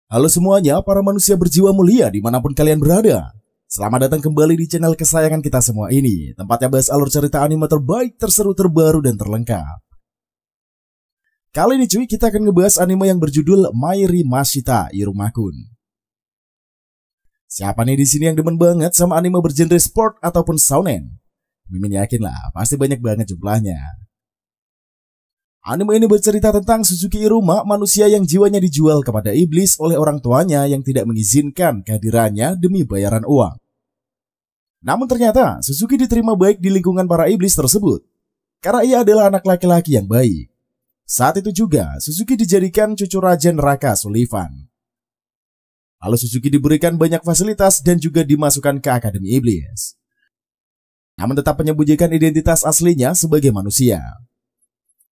Halo semuanya, para manusia berjiwa mulia dimanapun kalian berada. Selamat datang kembali di channel kesayangan kita semua ini, tempatnya bahas alur cerita anime terbaik, terseru, terbaru, dan terlengkap. Kali ini cuy, kita akan ngebahas anime yang berjudul Mairi Mashita Irumakun. Siapa nih di sini yang demen banget sama anime bergenre sport ataupun shounen? Mimin yakin lah, pasti banyak banget jumlahnya. Anime ini bercerita tentang Suzuki Iruma, manusia yang jiwanya dijual kepada iblis oleh orang tuanya yang tidak mengizinkan kehadirannya demi bayaran uang. Namun ternyata Suzuki diterima baik di lingkungan para iblis tersebut, karena ia adalah anak laki-laki yang baik. Saat itu juga Suzuki dijadikan cucu Raja Neraka Sullivan. Lalu Suzuki diberikan banyak fasilitas dan juga dimasukkan ke Akademi Iblis. Namun tetap menyembunyikan identitas aslinya sebagai manusia.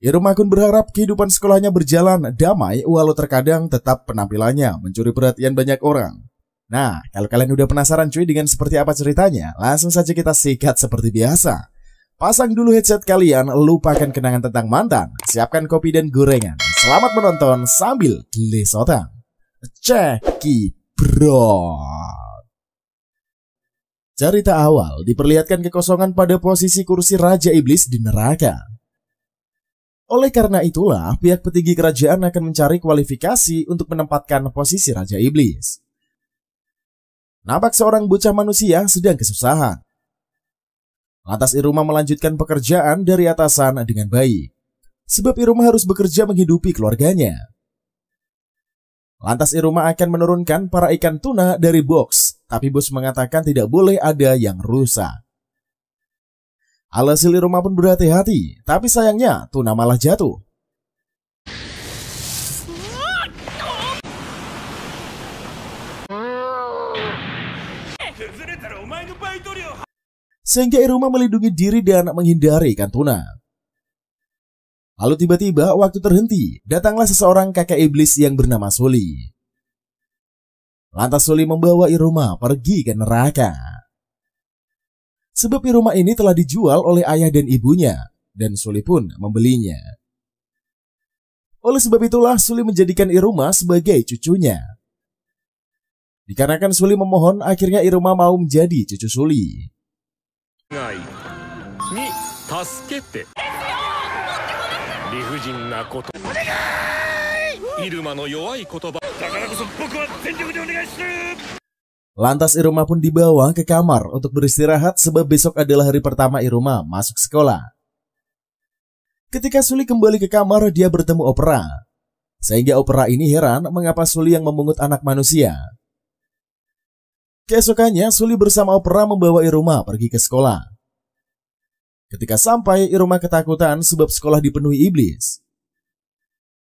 Irumakun berharap kehidupan sekolahnya berjalan damai walau terkadang tetap penampilannya mencuri perhatian banyak orang. Nah, kalau kalian udah penasaran cuy dengan seperti apa ceritanya, langsung saja kita sikat seperti biasa. Pasang dulu headset kalian, lupakan kenangan tentang mantan, siapkan kopi dan gorengan. Selamat menonton sambil lesotan. Cekidot. Cerita awal diperlihatkan kekosongan pada posisi kursi Raja Iblis di neraka. Oleh karena itulah, pihak petinggi kerajaan akan mencari kualifikasi untuk menempatkan posisi Raja Iblis. Nampak seorang bocah manusia sedang kesusahan. Lantas Iruma melanjutkan pekerjaan dari atasan dengan baik, sebab Iruma harus bekerja menghidupi keluarganya. Lantas Iruma akan menurunkan para ikan tuna dari box, tapi bos mengatakan tidak boleh ada yang rusak. Alhasil Iruma pun berhati-hati, tapi sayangnya tuna malah jatuh. Sehingga Iruma melindungi diri dan menghindari ikan tuna. Lalu tiba-tiba waktu terhenti, datanglah seseorang kakek iblis yang bernama Suli. Lantas Suli membawa Iruma pergi ke neraka. Sebab Iruma ini telah dijual oleh ayah dan ibunya, dan Suli pun membelinya. Oleh sebab itulah Suli menjadikan Iruma sebagai cucunya. Dikarenakan Suli memohon, akhirnya Iruma mau menjadi cucu Suli. Lantas Iruma pun dibawa ke kamar untuk beristirahat sebab besok adalah hari pertama Iruma masuk sekolah. Ketika Suli kembali ke kamar, dia bertemu Opera. Sehingga Opera ini heran mengapa Suli yang memungut anak manusia. Keesokannya Suli bersama Opera membawa Iruma pergi ke sekolah. Ketika sampai, Iruma ketakutan sebab sekolah dipenuhi iblis.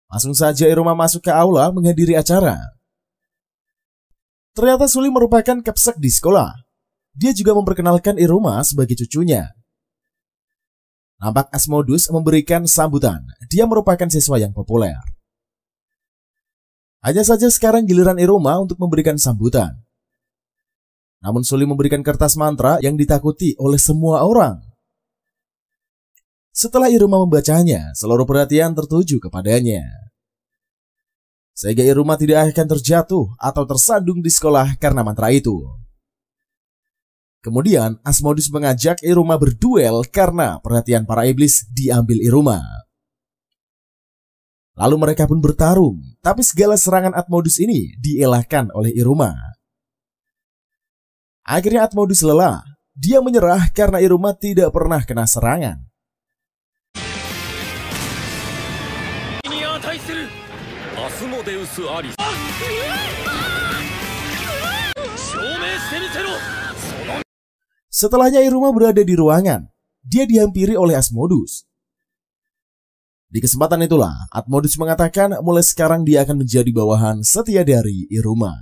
Langsung saja Iruma masuk ke aula menghadiri acara. Ternyata Suli merupakan kapsek di sekolah. Dia juga memperkenalkan Iruma sebagai cucunya. Nampak Asmodus memberikan sambutan. Dia merupakan siswa yang populer. Hanya saja sekarang giliran Iruma untuk memberikan sambutan. Namun Suli memberikan kertas mantra yang ditakuti oleh semua orang. Setelah Iruma membacanya, seluruh perhatian tertuju kepadanya. Sehingga Iruma tidak akan terjatuh atau tersandung di sekolah karena mantra itu. Kemudian Asmodus mengajak Iruma berduel karena perhatian para iblis diambil Iruma. Lalu mereka pun bertarung, tapi segala serangan Asmodus ini dielakkan oleh Iruma. Akhirnya Asmodus lelah, dia menyerah karena Iruma tidak pernah kena serangan. Setelahnya Iruma berada di ruangan. Dia dihampiri oleh Asmodus. Di kesempatan itulah Asmodus mengatakan mulai sekarang dia akan menjadi bawahan setia dari Iruma.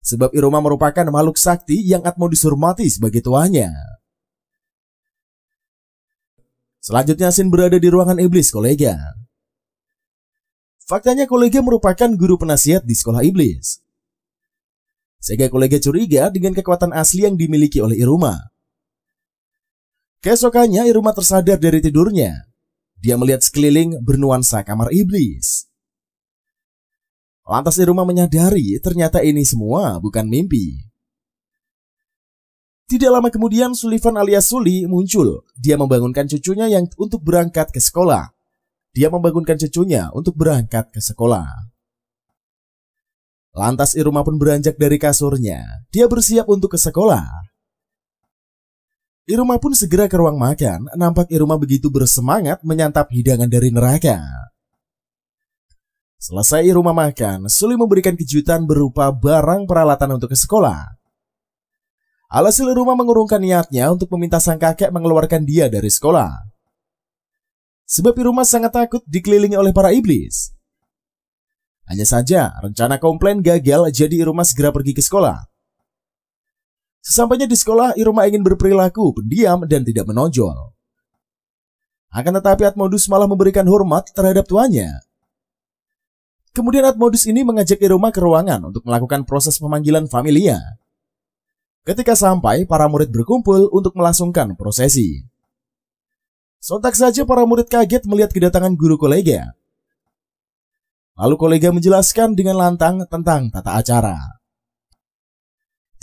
Sebab Iruma merupakan makhluk sakti yang Asmodus hormati sebagai tuannya. Selanjutnya Shin berada di ruangan iblis kolega. Faktanya kolega merupakan guru penasihat di sekolah iblis. Sehingga kolega curiga dengan kekuatan asli yang dimiliki oleh Iruma. Keesokannya Iruma tersadar dari tidurnya. Dia melihat sekeliling bernuansa kamar iblis. Lantas Iruma menyadari ternyata ini semua bukan mimpi. Tidak lama kemudian Sullivan alias Sully muncul. Dia membangunkan cucunya yang untuk berangkat ke sekolah. Lantas Iruma pun beranjak dari kasurnya. Dia bersiap untuk ke sekolah. Iruma pun segera ke ruang makan. Nampak Iruma begitu bersemangat menyantap hidangan dari neraka. Selesai Iruma makan, Sully memberikan kejutan berupa barang peralatan untuk ke sekolah. Alhasil Iruma mengurungkan niatnya untuk meminta sang kakek mengeluarkan dia dari sekolah. Sebab Iruma sangat takut dikelilingi oleh para iblis. Hanya saja rencana komplain gagal, jadi Iruma segera pergi ke sekolah. Sesampainya di sekolah, Iruma ingin berperilaku pendiam dan tidak menonjol. Akan tetapi Atmodus malah memberikan hormat terhadap tuannya. Kemudian Atmodus ini mengajak Iruma ke ruangan untuk melakukan proses pemanggilan familia. Ketika sampai, para murid berkumpul untuk melangsungkan prosesi. Sontak saja para murid kaget melihat kedatangan guru kolega. Lalu kolega menjelaskan dengan lantang tentang tata acara.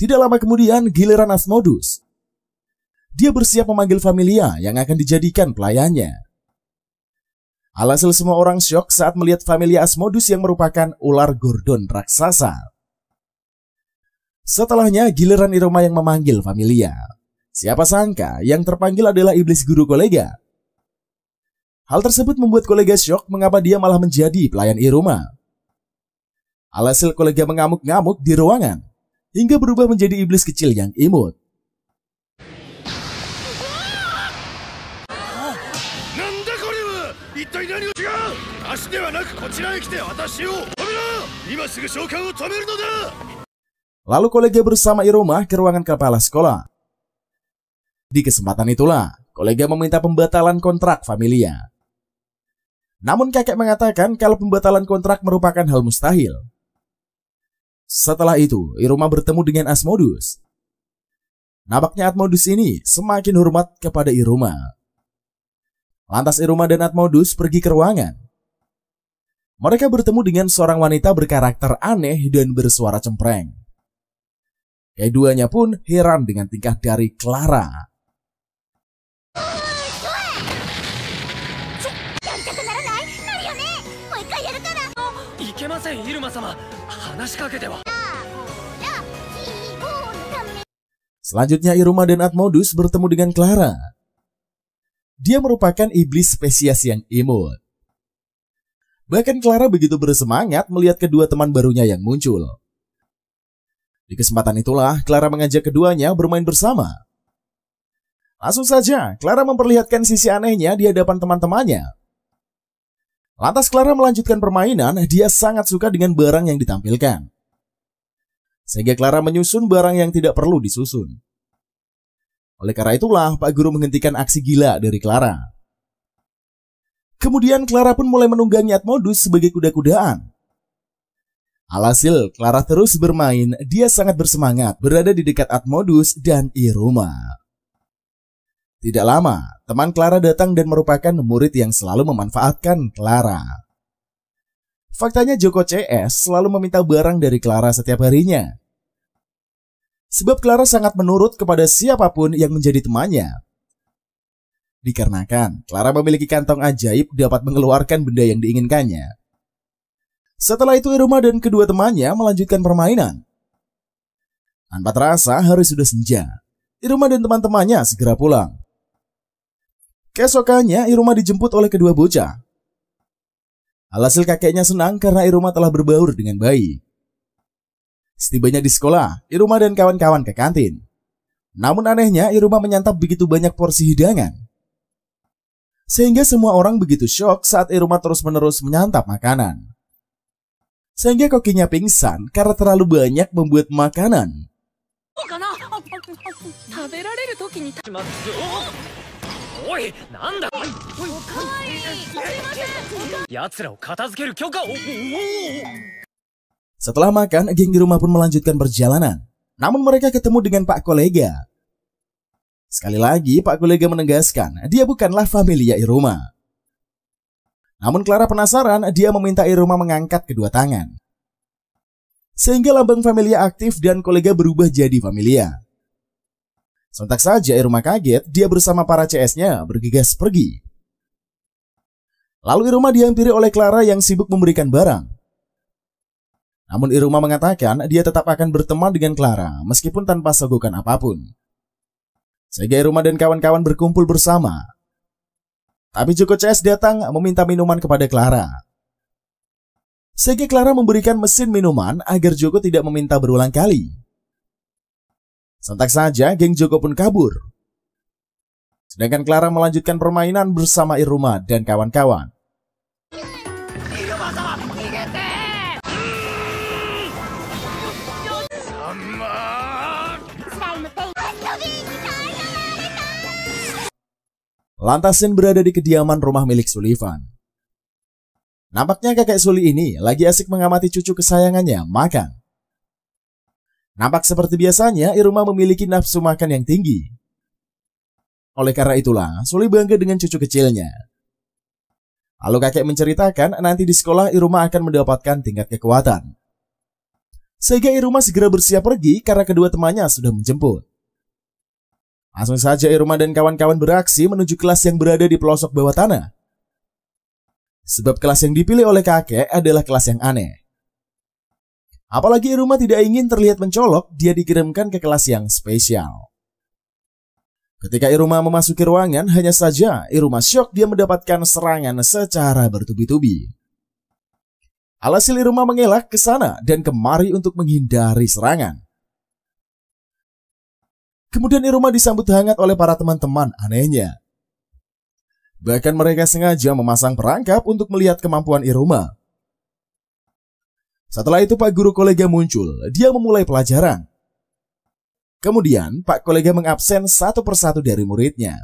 Tidak lama kemudian giliran Atmodus. Dia bersiap memanggil familia yang akan dijadikan pelayannya. Alhasil semua orang syok saat melihat familia Asmodus yang merupakan ular Gordon raksasa. Setelahnya giliran Iruma yang memanggil familia. Siapa sangka yang terpanggil adalah iblis guru kolega. Hal tersebut membuat kolega syok mengapa dia malah menjadi pelayan Iruma. Alhasil kolega mengamuk-ngamuk di ruangan hingga berubah menjadi iblis kecil yang imut. Lalu kolega bersama Iruma ke ruangan kepala sekolah. Di kesempatan itulah, kolega meminta pembatalan kontrak familia. Namun kakek mengatakan kalau pembatalan kontrak merupakan hal mustahil. Setelah itu, Iruma bertemu dengan Asmodus. Nampaknya Atmodus ini semakin hormat kepada Iruma. Lantas Iruma dan Atmodus pergi ke ruangan. Mereka bertemu dengan seorang wanita berkarakter aneh dan bersuara cempreng. Keduanya pun heran dengan tingkah dari Clara. Selanjutnya Iruma dan Atmodus bertemu dengan Clara. Dia merupakan iblis spesies yang imut. Bahkan Clara begitu bersemangat melihat kedua teman barunya yang muncul. Di kesempatan itulah Clara mengajak keduanya bermain bersama. Langsung saja Clara memperlihatkan sisi anehnya di hadapan teman-temannya. Lantas Clara melanjutkan permainan, dia sangat suka dengan barang yang ditampilkan. Sehingga Clara menyusun barang yang tidak perlu disusun. Oleh karena itulah Pak Guru menghentikan aksi gila dari Clara. Kemudian Clara pun mulai menunggangi Atmodus sebagai kuda-kudaan. Alhasil Clara terus bermain, dia sangat bersemangat berada di dekat Atmodus dan Iruma. Tidak lama, teman Clara datang dan merupakan murid yang selalu memanfaatkan Clara. Faktanya Joko CS selalu meminta barang dari Clara setiap harinya. Sebab Clara sangat menurut kepada siapapun yang menjadi temannya. Dikarenakan Clara memiliki kantong ajaib dapat mengeluarkan benda yang diinginkannya. Setelah itu Iruma dan kedua temannya melanjutkan permainan. Tanpa terasa hari sudah senja. Iruma dan teman-temannya segera pulang. Keesokannya Iruma dijemput oleh kedua bocah. Alhasil kakeknya senang karena Iruma telah berbaur dengan baik. Setibanya di sekolah, Iruma dan kawan-kawan ke kantin. Namun anehnya, Iruma menyantap begitu banyak porsi hidangan. Sehingga semua orang begitu syok saat Iruma terus-menerus menyantap makanan. Sehingga kokinya pingsan karena terlalu banyak membuat makanan. Setelah makan, geng di rumah pun melanjutkan perjalanan. Namun mereka ketemu dengan Pak Kolega. Sekali lagi Pak Kolega menegaskan dia bukanlah familia Iruma. Namun Clara penasaran, dia meminta Iruma mengangkat kedua tangan. sehingga lambang Familia aktif dan kolega berubah jadi Familia. Sontak saja Iruma kaget, dia bersama para CS-nya bergegas pergi. Lalu Iruma dihampiri oleh Clara yang sibuk memberikan barang. Namun Iruma mengatakan dia tetap akan berteman dengan Clara meskipun tanpa sogokan apapun. Sehingga Iruma dan kawan-kawan berkumpul bersama. Tapi Joko CS datang meminta minuman kepada Clara. Sehingga Clara memberikan mesin minuman agar Joko tidak meminta berulang kali. Sontak saja geng Joko pun kabur. Sedangkan Clara melanjutkan permainan bersama Iruma dan kawan-kawan. Lantas Shin berada di kediaman rumah milik Sullivan. Nampaknya kakek Suli ini lagi asik mengamati cucu kesayangannya makan. Nampak seperti biasanya Iruma memiliki nafsu makan yang tinggi. Oleh karena itulah Suli bangga dengan cucu kecilnya. Lalu kakek menceritakan nanti di sekolah Iruma akan mendapatkan tingkat kekuatan. Sehingga Iruma segera bersiap pergi karena kedua temannya sudah menjemput. Langsung saja Iruma dan kawan-kawan beraksi menuju kelas yang berada di pelosok bawah tanah. Sebab kelas yang dipilih oleh kakek adalah kelas yang aneh. Apalagi Iruma tidak ingin terlihat mencolok, dia dikirimkan ke kelas yang spesial. Ketika Iruma memasuki ruangan, hanya saja Iruma syok dia mendapatkan serangan secara bertubi-tubi. Alhasil Iruma mengelak ke sana dan kemari untuk menghindari serangan. Kemudian Iruma disambut hangat oleh para teman-teman anehnya. Bahkan mereka sengaja memasang perangkap untuk melihat kemampuan Iruma. Setelah itu Pak Guru kolega muncul, dia memulai pelajaran. Kemudian Pak kolega mengabsen satu persatu dari muridnya.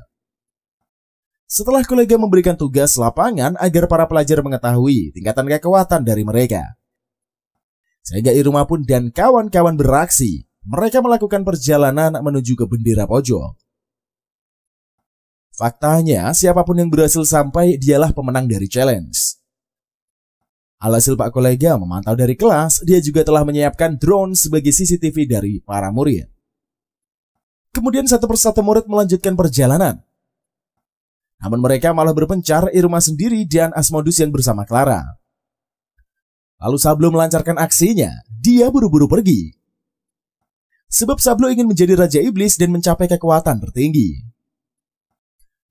Setelah kolega memberikan tugas lapangan agar para pelajar mengetahui tingkatan kekuatan dari mereka. Sehingga Iruma pun dan kawan-kawan beraksi, mereka melakukan perjalanan menuju ke bendera pojok. Faktanya, siapapun yang berhasil sampai dialah pemenang dari challenge. Alhasil Pak kolega memantau dari kelas, dia juga telah menyiapkan drone sebagai CCTV dari para murid. Kemudian satu persatu murid melanjutkan perjalanan. Namun mereka malah berpencar, Iruma sendiri dan Asmodus yang bersama Clara. Lalu Sablo melancarkan aksinya, dia buru-buru pergi. Sebab Sablo ingin menjadi Raja Iblis dan mencapai kekuatan tertinggi.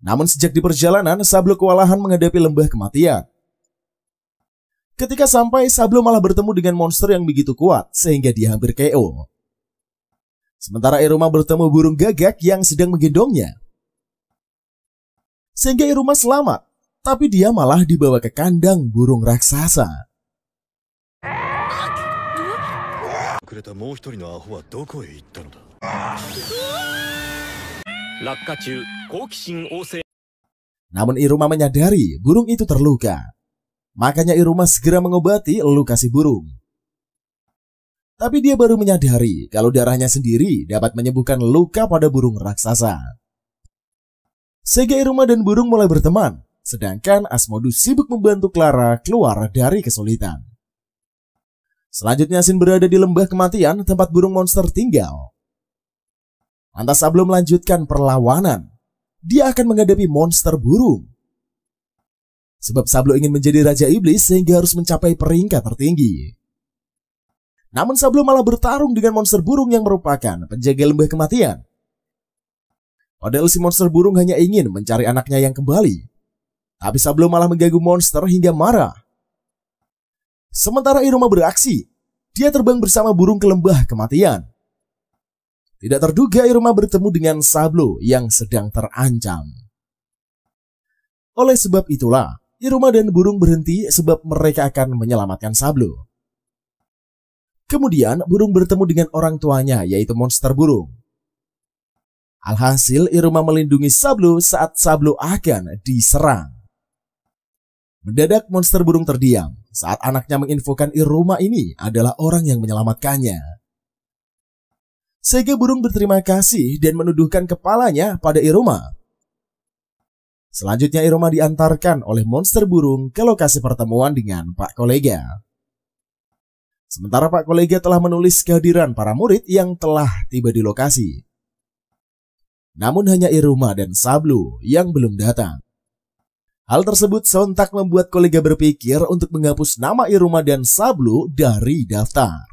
Namun sejak di perjalanan, Sablo kewalahan menghadapi lembah kematian. Ketika sampai, Sablo malah bertemu dengan monster yang begitu kuat, sehingga dia hampir KO. Sementara Iruma bertemu burung gagak yang sedang menggendongnya. Sehingga Iruma selamat, tapi dia malah dibawa ke kandang burung raksasa. Namun Iruma menyadari burung itu terluka. Makanya Iruma segera mengobati luka si burung. Tapi dia baru menyadari kalau darahnya sendiri dapat menyembuhkan luka pada burung raksasa. Sehingga Iruma dan burung mulai berteman, sedangkan Asmodus sibuk membantu Clara keluar dari kesulitan. Selanjutnya Shin berada di lembah kematian tempat burung monster tinggal. Lantas Sablo melanjutkan perlawanan. Dia akan menghadapi monster burung. Sebab Sablo ingin menjadi Raja Iblis sehingga harus mencapai peringkat tertinggi. Namun Sablo malah bertarung dengan monster burung yang merupakan penjaga lembah kematian. Padahal si monster burung hanya ingin mencari anaknya yang kembali. Tapi Sablo malah mengganggu monster hingga marah. Sementara Iruma beraksi, dia terbang bersama burung ke lembah kematian. Tidak terduga Iruma bertemu dengan Sablo yang sedang terancam. Oleh sebab itulah, Iruma dan burung berhenti sebab mereka akan menyelamatkan Sablo. Kemudian burung bertemu dengan orang tuanya yaitu monster burung. Alhasil Iruma melindungi Sablo saat Sablo akan diserang. Mendadak monster burung terdiam saat anaknya menginfokan Iruma ini adalah orang yang menyelamatkannya. Sehingga burung berterima kasih dan menuduhkan kepalanya pada Iruma. Selanjutnya Iruma diantarkan oleh monster burung ke lokasi pertemuan dengan Pak kolega. Sementara Pak Kolega telah menulis kehadiran para murid yang telah tiba di lokasi. Namun hanya Iruma dan Sablu yang belum datang. Hal tersebut sontak membuat Kolega berpikir untuk menghapus nama Iruma dan Sablu dari daftar.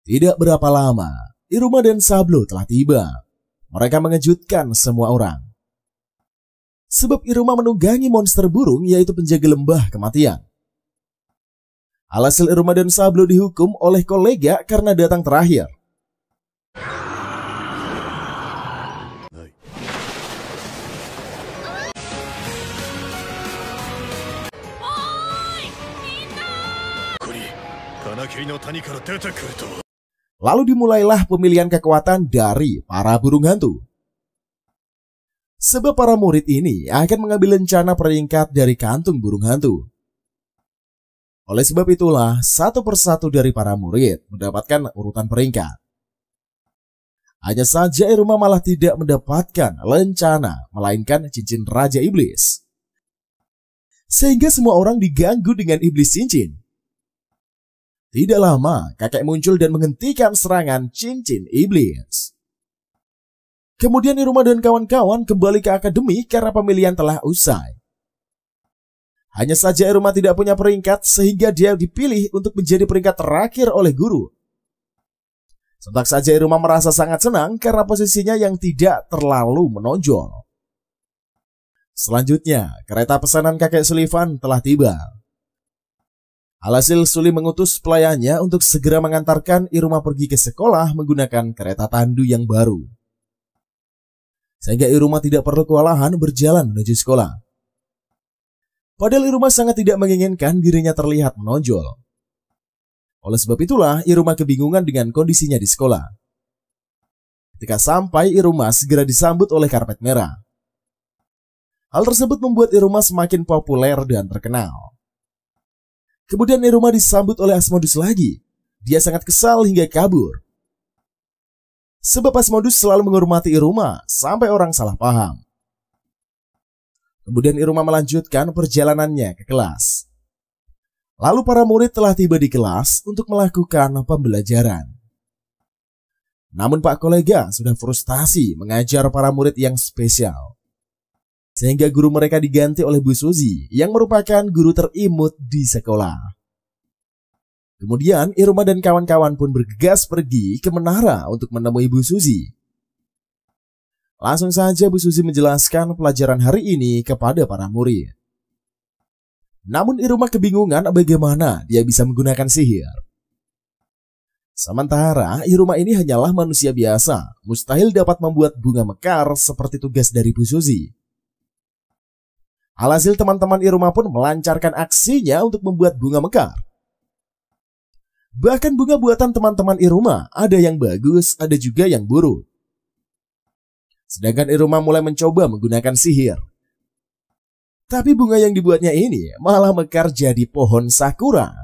Tidak berapa lama, Iruma dan Sablu telah tiba. Mereka mengejutkan semua orang. Sebab Iruma menunggangi monster burung, yaitu penjaga lembah kematian. Alhasil Iruma dan Sablu dihukum oleh Kolega karena datang terakhir. Lalu dimulailah pemilihan kekuatan dari para burung hantu. Sebab para murid ini akan mengambil lencana peringkat dari kantung burung hantu. Oleh sebab itulah, satu persatu dari para murid mendapatkan urutan peringkat. Hanya saja Iruma malah tidak mendapatkan lencana, melainkan cincin Raja Iblis. Sehingga semua orang diganggu dengan iblis cincin. Tidak lama, kakek muncul dan menghentikan serangan cincin iblis. Kemudian Iruma dan kawan-kawan kembali ke akademi karena pemilihan telah usai. Hanya saja Iruma tidak punya peringkat sehingga dia dipilih untuk menjadi peringkat terakhir oleh guru. Sontak saja Iruma merasa sangat senang karena posisinya yang tidak terlalu menonjol. Selanjutnya, kereta pesanan kakek Sullivan telah tiba. Alhasil Suli mengutus pelayannya untuk segera mengantarkan Iruma pergi ke sekolah menggunakan kereta tandu yang baru. Sehingga Iruma tidak perlu kewalahan berjalan menuju sekolah. Padahal Iruma sangat tidak menginginkan dirinya terlihat menonjol. Oleh sebab itulah Iruma kebingungan dengan kondisinya di sekolah. Ketika sampai, Iruma segera disambut oleh karpet merah. Hal tersebut membuat Iruma semakin populer dan terkenal. Kemudian Iruma disambut oleh Asmodus lagi. Dia sangat kesal hingga kabur. Sebab Asmodus selalu menghormati Iruma sampai orang salah paham. Kemudian Iruma melanjutkan perjalanannya ke kelas. Lalu para murid telah tiba di kelas untuk melakukan pembelajaran. Namun Pak Kolega sudah frustasi mengajar para murid yang spesial. Sehingga guru mereka diganti oleh Bu Suzy yang merupakan guru terimut di sekolah. Kemudian Iruma dan kawan-kawan pun bergegas pergi ke menara untuk menemui Bu Suzy. Langsung saja Bu Suzy menjelaskan pelajaran hari ini kepada para murid. Namun Iruma kebingungan bagaimana dia bisa menggunakan sihir. Sementara Iruma ini hanyalah manusia biasa, mustahil dapat membuat bunga mekar seperti tugas dari Bu Suzy. Alhasil teman-teman Iruma pun melancarkan aksinya untuk membuat bunga mekar. Bahkan bunga buatan teman-teman Iruma ada yang bagus, ada juga yang buruk. Sedangkan Iruma mulai mencoba menggunakan sihir. Tapi bunga yang dibuatnya ini malah mekar jadi pohon sakura.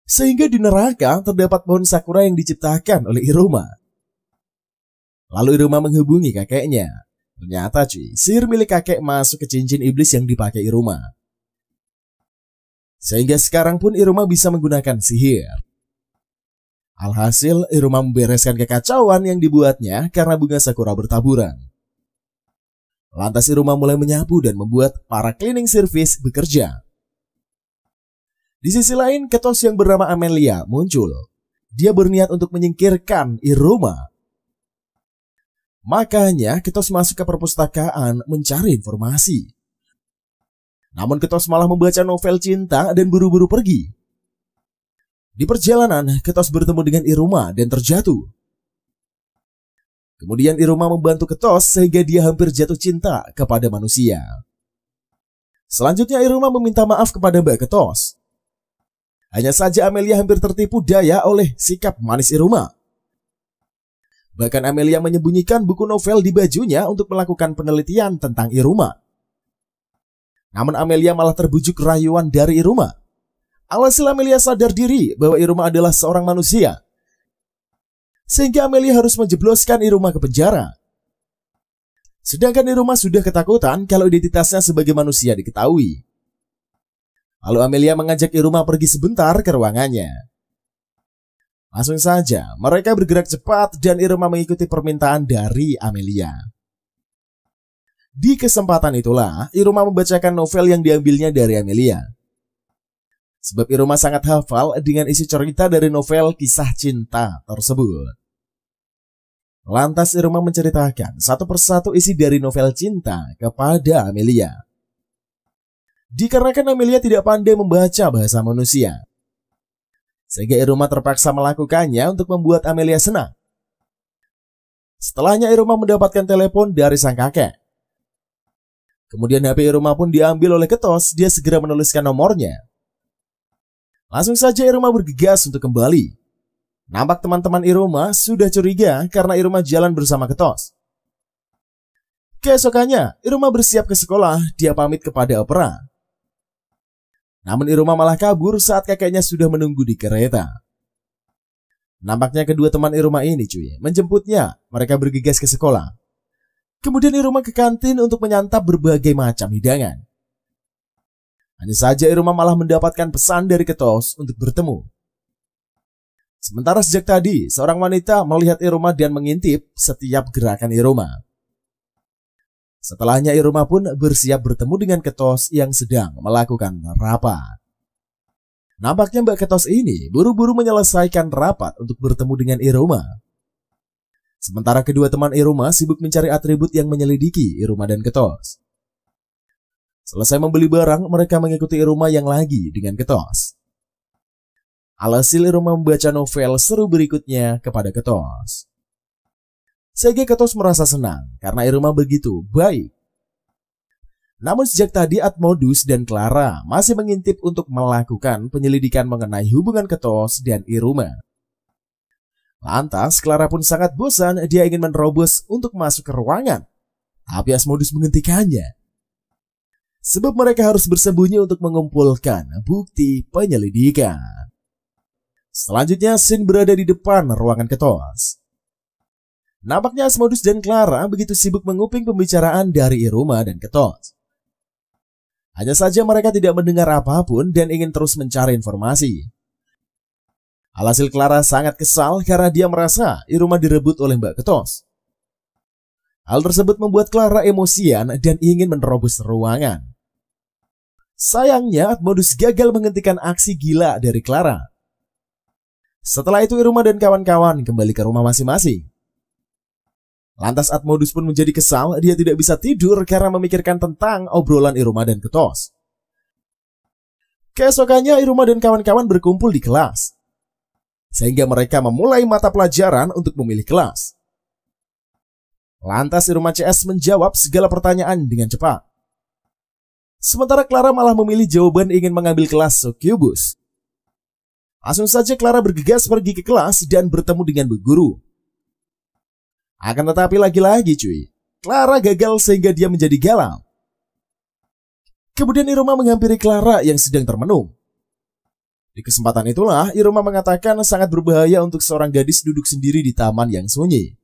Sehingga di neraka terdapat pohon sakura yang diciptakan oleh Iruma. Lalu Iruma menghubungi kakeknya. Ternyata cuy, sihir milik kakek masuk ke cincin iblis yang dipakai Iruma. Sehingga sekarang pun Iruma bisa menggunakan sihir. Alhasil Iruma membereskan kekacauan yang dibuatnya karena bunga sakura bertaburan. Lantas Iruma mulai menyapu dan membuat para cleaning service bekerja. Di sisi lain, ketos yang bernama Amelia muncul. Dia berniat untuk menyingkirkan Iruma. Makanya Ketos masuk ke perpustakaan mencari informasi. Namun Ketos malah membaca novel cinta dan buru-buru pergi. Di perjalanan, Ketos bertemu dengan Iruma dan terjatuh. Kemudian Iruma membantu Ketos sehingga dia hampir jatuh cinta kepada manusia. Selanjutnya Iruma meminta maaf kepada Mbak Ketos. Hanya saja Amelia hampir tertipu daya oleh sikap manis Iruma. Bahkan Amelia menyembunyikan buku novel di bajunya untuk melakukan penelitian tentang Iruma. Namun Amelia malah terbujuk rayuan dari Iruma. Alhasil Amelia sadar diri bahwa Iruma adalah seorang manusia, sehingga Amelia harus menjebloskan Iruma ke penjara. Sedangkan Iruma sudah ketakutan kalau identitasnya sebagai manusia diketahui. Lalu Amelia mengajak Iruma pergi sebentar ke ruangannya. Langsung saja mereka bergerak cepat dan Iruma mengikuti permintaan dari Amelia. Di kesempatan itulah Iruma membacakan novel yang diambilnya dari Amelia. Sebab Iruma sangat hafal dengan isi cerita dari novel kisah cinta tersebut. Lantas Iruma menceritakan satu persatu isi dari novel cinta kepada Amelia. Dikarenakan Amelia tidak pandai membaca bahasa manusia, sehingga Iruma terpaksa melakukannya untuk membuat Amelia senang. Setelahnya Iruma mendapatkan telepon dari sang kakek. Kemudian HP Iruma pun diambil oleh Ketos, dia segera menuliskan nomornya. Langsung saja Iruma bergegas untuk kembali. Nampak teman-teman Iruma sudah curiga karena Iruma jalan bersama Ketos. Keesokannya, Iruma bersiap ke sekolah, dia pamit kepada Opera. Namun Iruma malah kabur saat kakeknya sudah menunggu di kereta. Nampaknya kedua teman Iruma ini menjemputnya, mereka bergegas ke sekolah. Kemudian Iruma ke kantin untuk menyantap berbagai macam hidangan. Hanya saja Iruma malah mendapatkan pesan dari Ketos untuk bertemu. Sementara sejak tadi, seorang wanita melihat Iruma dan mengintip setiap gerakan Iruma. Setelahnya Iruma pun bersiap bertemu dengan Ketos yang sedang melakukan rapat. Nampaknya Mbak Ketos ini buru-buru menyelesaikan rapat untuk bertemu dengan Iruma. Sementara kedua teman Iruma sibuk mencari atribut yang menyelidiki Iruma dan Ketos. Selesai membeli barang, mereka mengikuti Iruma yang lagi dengan Ketos. Alhasil Iruma membaca novel seru berikutnya kepada Ketos. Sehingga Ketos merasa senang karena Iruma begitu baik. Namun sejak tadi Atmodus dan Clara masih mengintip untuk melakukan penyelidikan mengenai hubungan Ketos dan Iruma. Lantas Clara pun sangat bosan, dia ingin menerobos untuk masuk ke ruangan. Tapi Asmodus menghentikannya. Sebab mereka harus bersembunyi untuk mengumpulkan bukti penyelidikan. Selanjutnya Shin berada di depan ruangan Ketos. Nampaknya Asmodus dan Clara begitu sibuk menguping pembicaraan dari Iruma dan Ketos. Hanya saja mereka tidak mendengar apapun dan ingin terus mencari informasi. Alhasil Clara sangat kesal karena dia merasa Iruma direbut oleh Mbak Ketos. Hal tersebut membuat Clara emosian dan ingin menerobos ruangan. Sayangnya Atmodus gagal menghentikan aksi gila dari Clara. Setelah itu Iruma dan kawan-kawan kembali ke rumah masing-masing. Lantas Atmodus pun menjadi kesal, dia tidak bisa tidur karena memikirkan tentang obrolan Iruma dan Ketos. Keesokannya Iruma dan kawan-kawan berkumpul di kelas, sehingga mereka memulai mata pelajaran untuk memilih kelas. Lantas Iruma CS menjawab segala pertanyaan dengan cepat. Sementara Clara malah memilih jawaban ingin mengambil kelas Succubus. Langsung saja Clara bergegas pergi ke kelas dan bertemu dengan bu guru. Akan tetapi lagi-lagi Clara gagal sehingga dia menjadi galau. Kemudian Iruma menghampiri Clara yang sedang termenung. Di kesempatan itulah Iruma mengatakan sangat berbahaya untuk seorang gadis duduk sendiri di taman yang sunyi.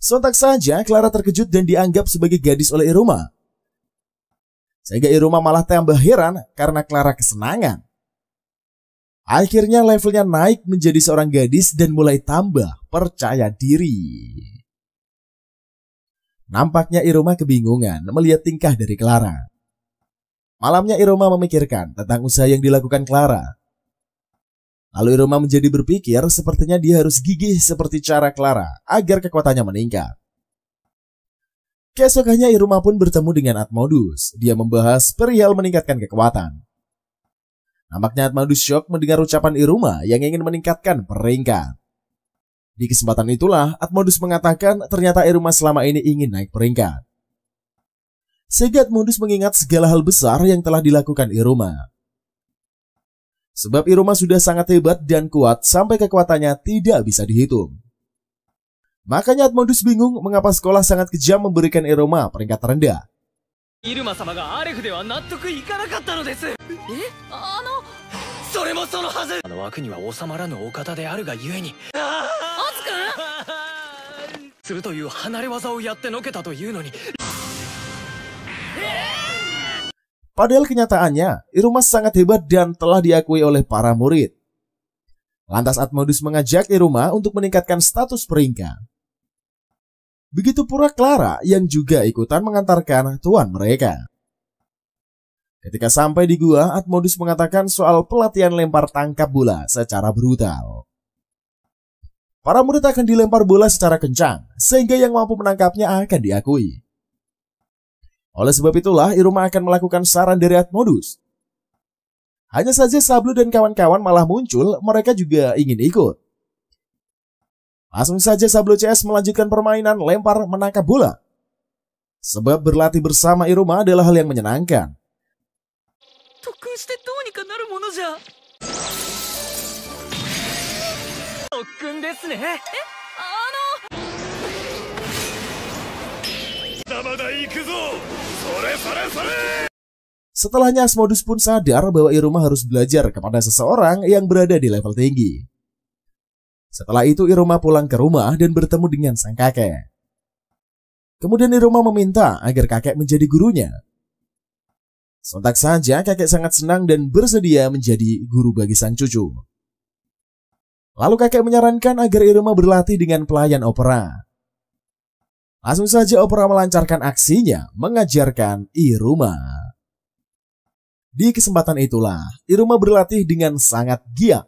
Sontak saja Clara terkejut dan dianggap sebagai gadis oleh Iruma. Sehingga Iruma malah tambah heran karena Clara kesenangan. Akhirnya levelnya naik menjadi seorang gadis dan mulai tambah percaya diri. Nampaknya Iruma kebingungan melihat tingkah dari Clara. Malamnya Iruma memikirkan tentang usaha yang dilakukan Clara. Lalu Iruma menjadi berpikir sepertinya dia harus gigih seperti cara Clara agar kekuatannya meningkat. Keesokannya Iruma pun bertemu dengan Atmodus. Dia membahas perihal meningkatkan kekuatan. Nampaknya Atmodus syok mendengar ucapan Iruma yang ingin meningkatkan peringkat. Di kesempatan itulah Atmodus mengatakan ternyata Iruma selama ini ingin naik peringkat. Sehingga Atmodus mengingat segala hal besar yang telah dilakukan Iruma. Sebab Iruma sudah sangat hebat dan kuat sampai kekuatannya tidak bisa dihitung. Makanya Atmodus bingung mengapa sekolah sangat kejam memberikan Iruma peringkat terendah. Padahal kenyataannya, Iruma sangat hebat dan telah diakui oleh para murid. Lantas Atmodus mengajak Iruma untuk meningkatkan status peringkat. Begitu pula Clara yang juga ikutan mengantarkan tuan mereka. Ketika sampai di gua, Atmodus mengatakan soal pelatihan lempar tangkap bola secara brutal. Para murid akan dilempar bola secara kencang, sehingga yang mampu menangkapnya akan diakui. Oleh sebab itulah Iruma akan melakukan saran dari Atmodus. Hanya saja Sablu dan kawan-kawan malah muncul, mereka juga ingin ikut. Langsung saja Sablu CS melanjutkan permainan lempar menangkap bola. Sebab berlatih bersama Iruma adalah hal yang menyenangkan. Setelahnya Asmodus pun sadar bahwa Iruma harus belajar kepada seseorang yang berada di level tinggi. Setelah itu Iruma pulang ke rumah dan bertemu dengan sang kakek. Kemudian Iruma meminta agar kakek menjadi gurunya. Sontak saja kakek sangat senang dan bersedia menjadi guru bagi sang cucu. Lalu kakek menyarankan agar Iruma berlatih dengan pelayan opera. Langsung saja opera melancarkan aksinya mengajarkan Iruma. Di kesempatan itulah Iruma berlatih dengan sangat giat.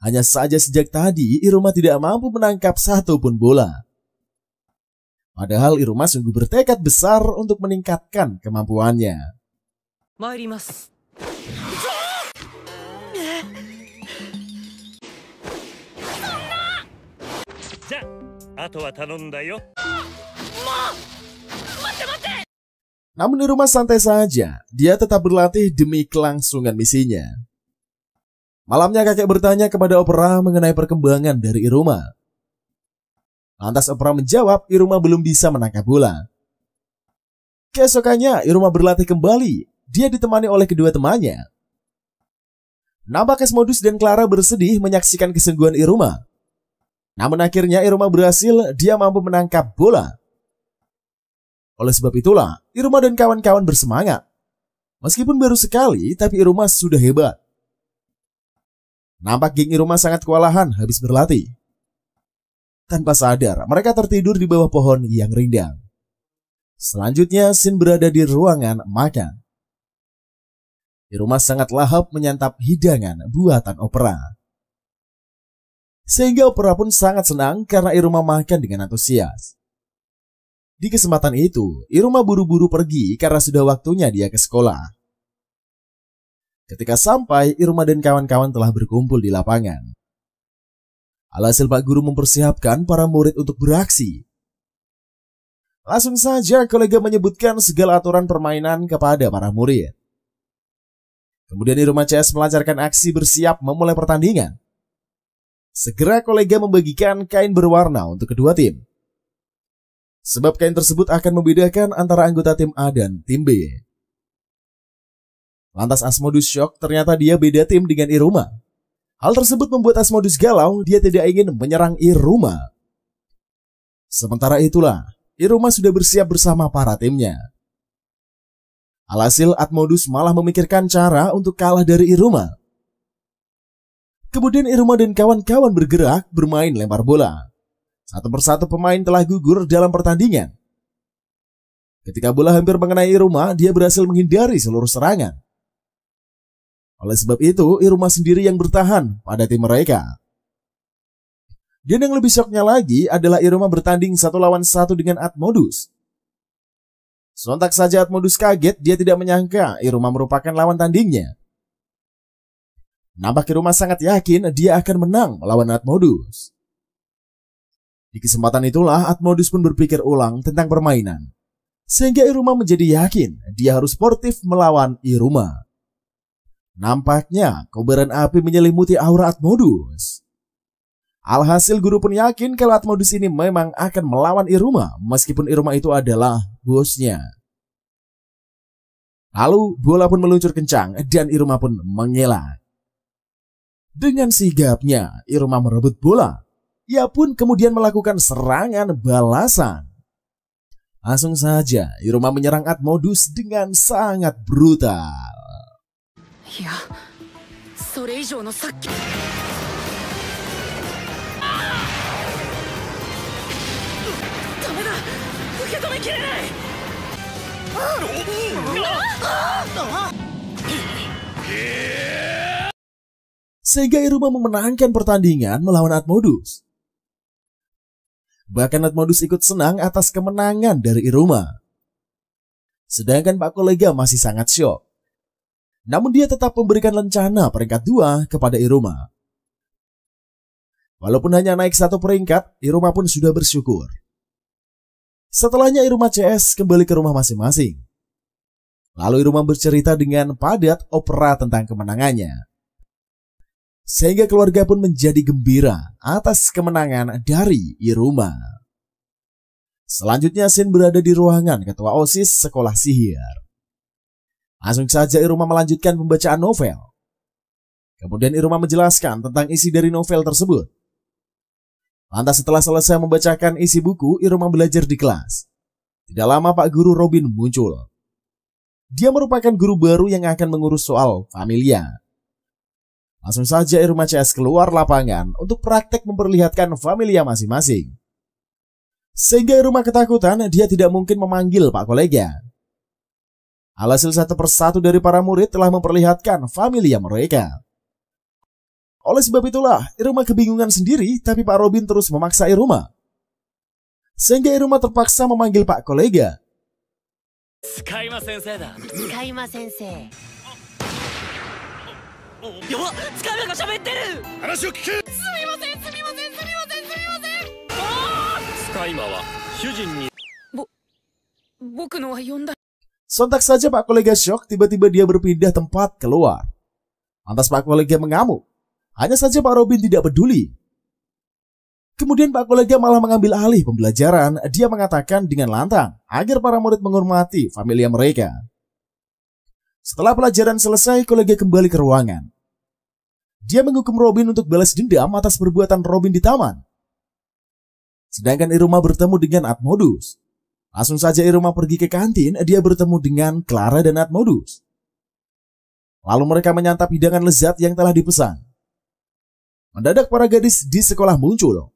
Hanya saja sejak tadi Iruma tidak mampu menangkap satupun bola. Padahal Iruma sungguh bertekad besar untuk meningkatkan kemampuannya. Namun Iruma santai saja, dia tetap berlatih demi kelangsungan misinya. Malamnya kakek bertanya kepada opera mengenai perkembangan dari Iruma. Lantas opera menjawab Iruma belum bisa menangkap bola. Keesokannya Iruma berlatih kembali, dia ditemani oleh kedua temannya. Nampak Asmodus dan Clara bersedih menyaksikan kesungguhan Iruma. Namun akhirnya Iruma berhasil, dia mampu menangkap bola. Oleh sebab itulah, Iruma dan kawan-kawan bersemangat. Meskipun baru sekali, tapi Iruma sudah hebat. Nampak geng Iruma sangat kewalahan habis berlatih. Tanpa sadar, mereka tertidur di bawah pohon yang rindang. Selanjutnya, Shin berada di ruangan makan. Iruma sangat lahap menyantap hidangan buatan opera. Sehingga opera pun sangat senang karena Iruma makan dengan antusias. Di kesempatan itu, Iruma buru-buru pergi karena sudah waktunya dia ke sekolah. Ketika sampai, Iruma dan kawan-kawan telah berkumpul di lapangan. Alhasil Pak Guru mempersiapkan para murid untuk beraksi. Langsung saja kolega menyebutkan segala aturan permainan kepada para murid. Kemudian Iruma CS melancarkan aksi bersiap memulai pertandingan. Segera kolega membagikan kain berwarna untuk kedua tim. Sebab kain tersebut akan membedakan antara anggota tim A dan tim B. Lantas Asmodus shock, ternyata dia beda tim dengan Iruma. Hal tersebut membuat Asmodus galau, dia tidak ingin menyerang Iruma. Sementara itulah, Iruma sudah bersiap bersama para timnya. Alhasil Atmodus malah memikirkan cara untuk kalah dari Iruma. Kemudian Iruma dan kawan-kawan bergerak bermain lempar bola. Satu persatu pemain telah gugur dalam pertandingan. Ketika bola hampir mengenai Iruma, dia berhasil menghindari seluruh serangan. Oleh sebab itu, Iruma sendiri yang bertahan pada tim mereka. Dan yang lebih syoknya lagi adalah Iruma bertanding 1 lawan 1 dengan Atmodus. Sontak saja Atmodus kaget, dia tidak menyangka Iruma merupakan lawan tandingnya. Nampak Iruma sangat yakin dia akan menang melawan Atmodus. Di kesempatan itulah Atmodus pun berpikir ulang tentang permainan. Sehingga Iruma menjadi yakin dia harus sportif melawan Iruma. Nampaknya kobaran api menyelimuti aura Atmodus. Alhasil guru pun yakin kalau Atmodus ini memang akan melawan Iruma meskipun Iruma itu adalah bosnya. Lalu bola pun meluncur kencang dan Iruma pun mengelak. Dengan sigapnya, Iruma merebut bola. Ia pun kemudian melakukan serangan balasan. Langsung saja, Iruma menyerang Atmodus dengan sangat brutal. Ya, それ以上の殺気。ダメだ、受け止めきれない。Sehingga Iruma memenangkan pertandingan melawan Atmodus. Bahkan Atmodus ikut senang atas kemenangan dari Iruma. Sedangkan Pak Kolega masih sangat syok. Namun dia tetap memberikan lencana peringkat 2 kepada Iruma. Walaupun hanya naik 1 peringkat, Iruma pun sudah bersyukur. Setelahnya Iruma CS kembali ke rumah masing-masing. Lalu Iruma bercerita dengan padat opera tentang kemenangannya. Sehingga keluarga pun menjadi gembira atas kemenangan dari Iruma. Selanjutnya Shin berada di ruangan ketua OSIS sekolah sihir. Langsung saja Iruma melanjutkan pembacaan novel. Kemudian Iruma menjelaskan tentang isi dari novel tersebut. Lantas setelah selesai membacakan isi buku, Iruma belajar di kelas. Tidak lama Pak Guru Robin muncul. Dia merupakan guru baru yang akan mengurus soal Familia. Langsung saja Iruma CS keluar lapangan untuk praktek memperlihatkan Familia masing-masing. Sehingga Iruma ketakutan, dia tidak mungkin memanggil Pak Kolega. Alhasil satu persatu dari para murid telah memperlihatkan Familia mereka. Oleh sebab itulah, Iruma kebingungan sendiri, tapi Pak Robin terus memaksa Iruma. Sehingga Iruma terpaksa memanggil Pak Kolega. Tsukaima Sensei da. Tsukaima Sensei. Ya, Tsukaimaが喋ってる。話を聞け。すみません。Tsukaimaは主人に。僕のは呼んだ。Sontak saja Pak Kolega syok, tiba-tiba dia berpindah tempat keluar. Lantas Pak Kolega mengamuk. Hanya saja Pak Robin tidak peduli. Kemudian Pak Kolega malah mengambil alih pembelajaran. Dia mengatakan dengan lantang agar para murid menghormati Familia mereka. Setelah pelajaran selesai, Kolega kembali ke ruangan. Dia menghukum Robin untuk balas dendam atas perbuatan Robin di taman. Sedangkan Iruma bertemu dengan Atmodus. Langsung saja Iruma pergi ke kantin, dia bertemu dengan Clara dan Atmodus. Lalu mereka menyantap hidangan lezat yang telah dipesan. Mendadak para gadis di sekolah muncul.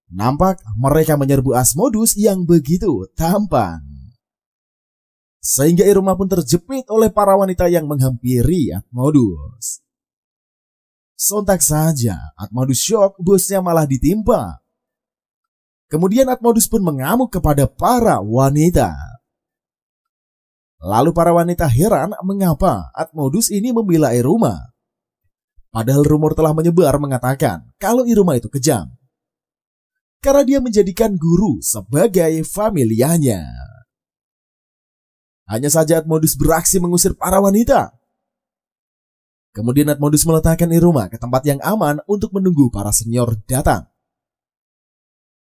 Nampak mereka menyerbu Atmodus yang begitu tampan. Sehingga Iruma pun terjepit oleh para wanita yang menghampiri Atmodus. Sontak saja Atmodus syok, bosnya malah ditimpa. Kemudian Atmodus pun mengamuk kepada para wanita. Lalu para wanita heran mengapa Atmodus ini membela Iruma. Padahal rumor telah menyebar mengatakan kalau Iruma itu kejam. Karena dia menjadikan guru sebagai familianya. Hanya saja Atmodus beraksi mengusir para wanita. Kemudian Atmodus meletakkan Iruma ke tempat yang aman untuk menunggu para senior datang.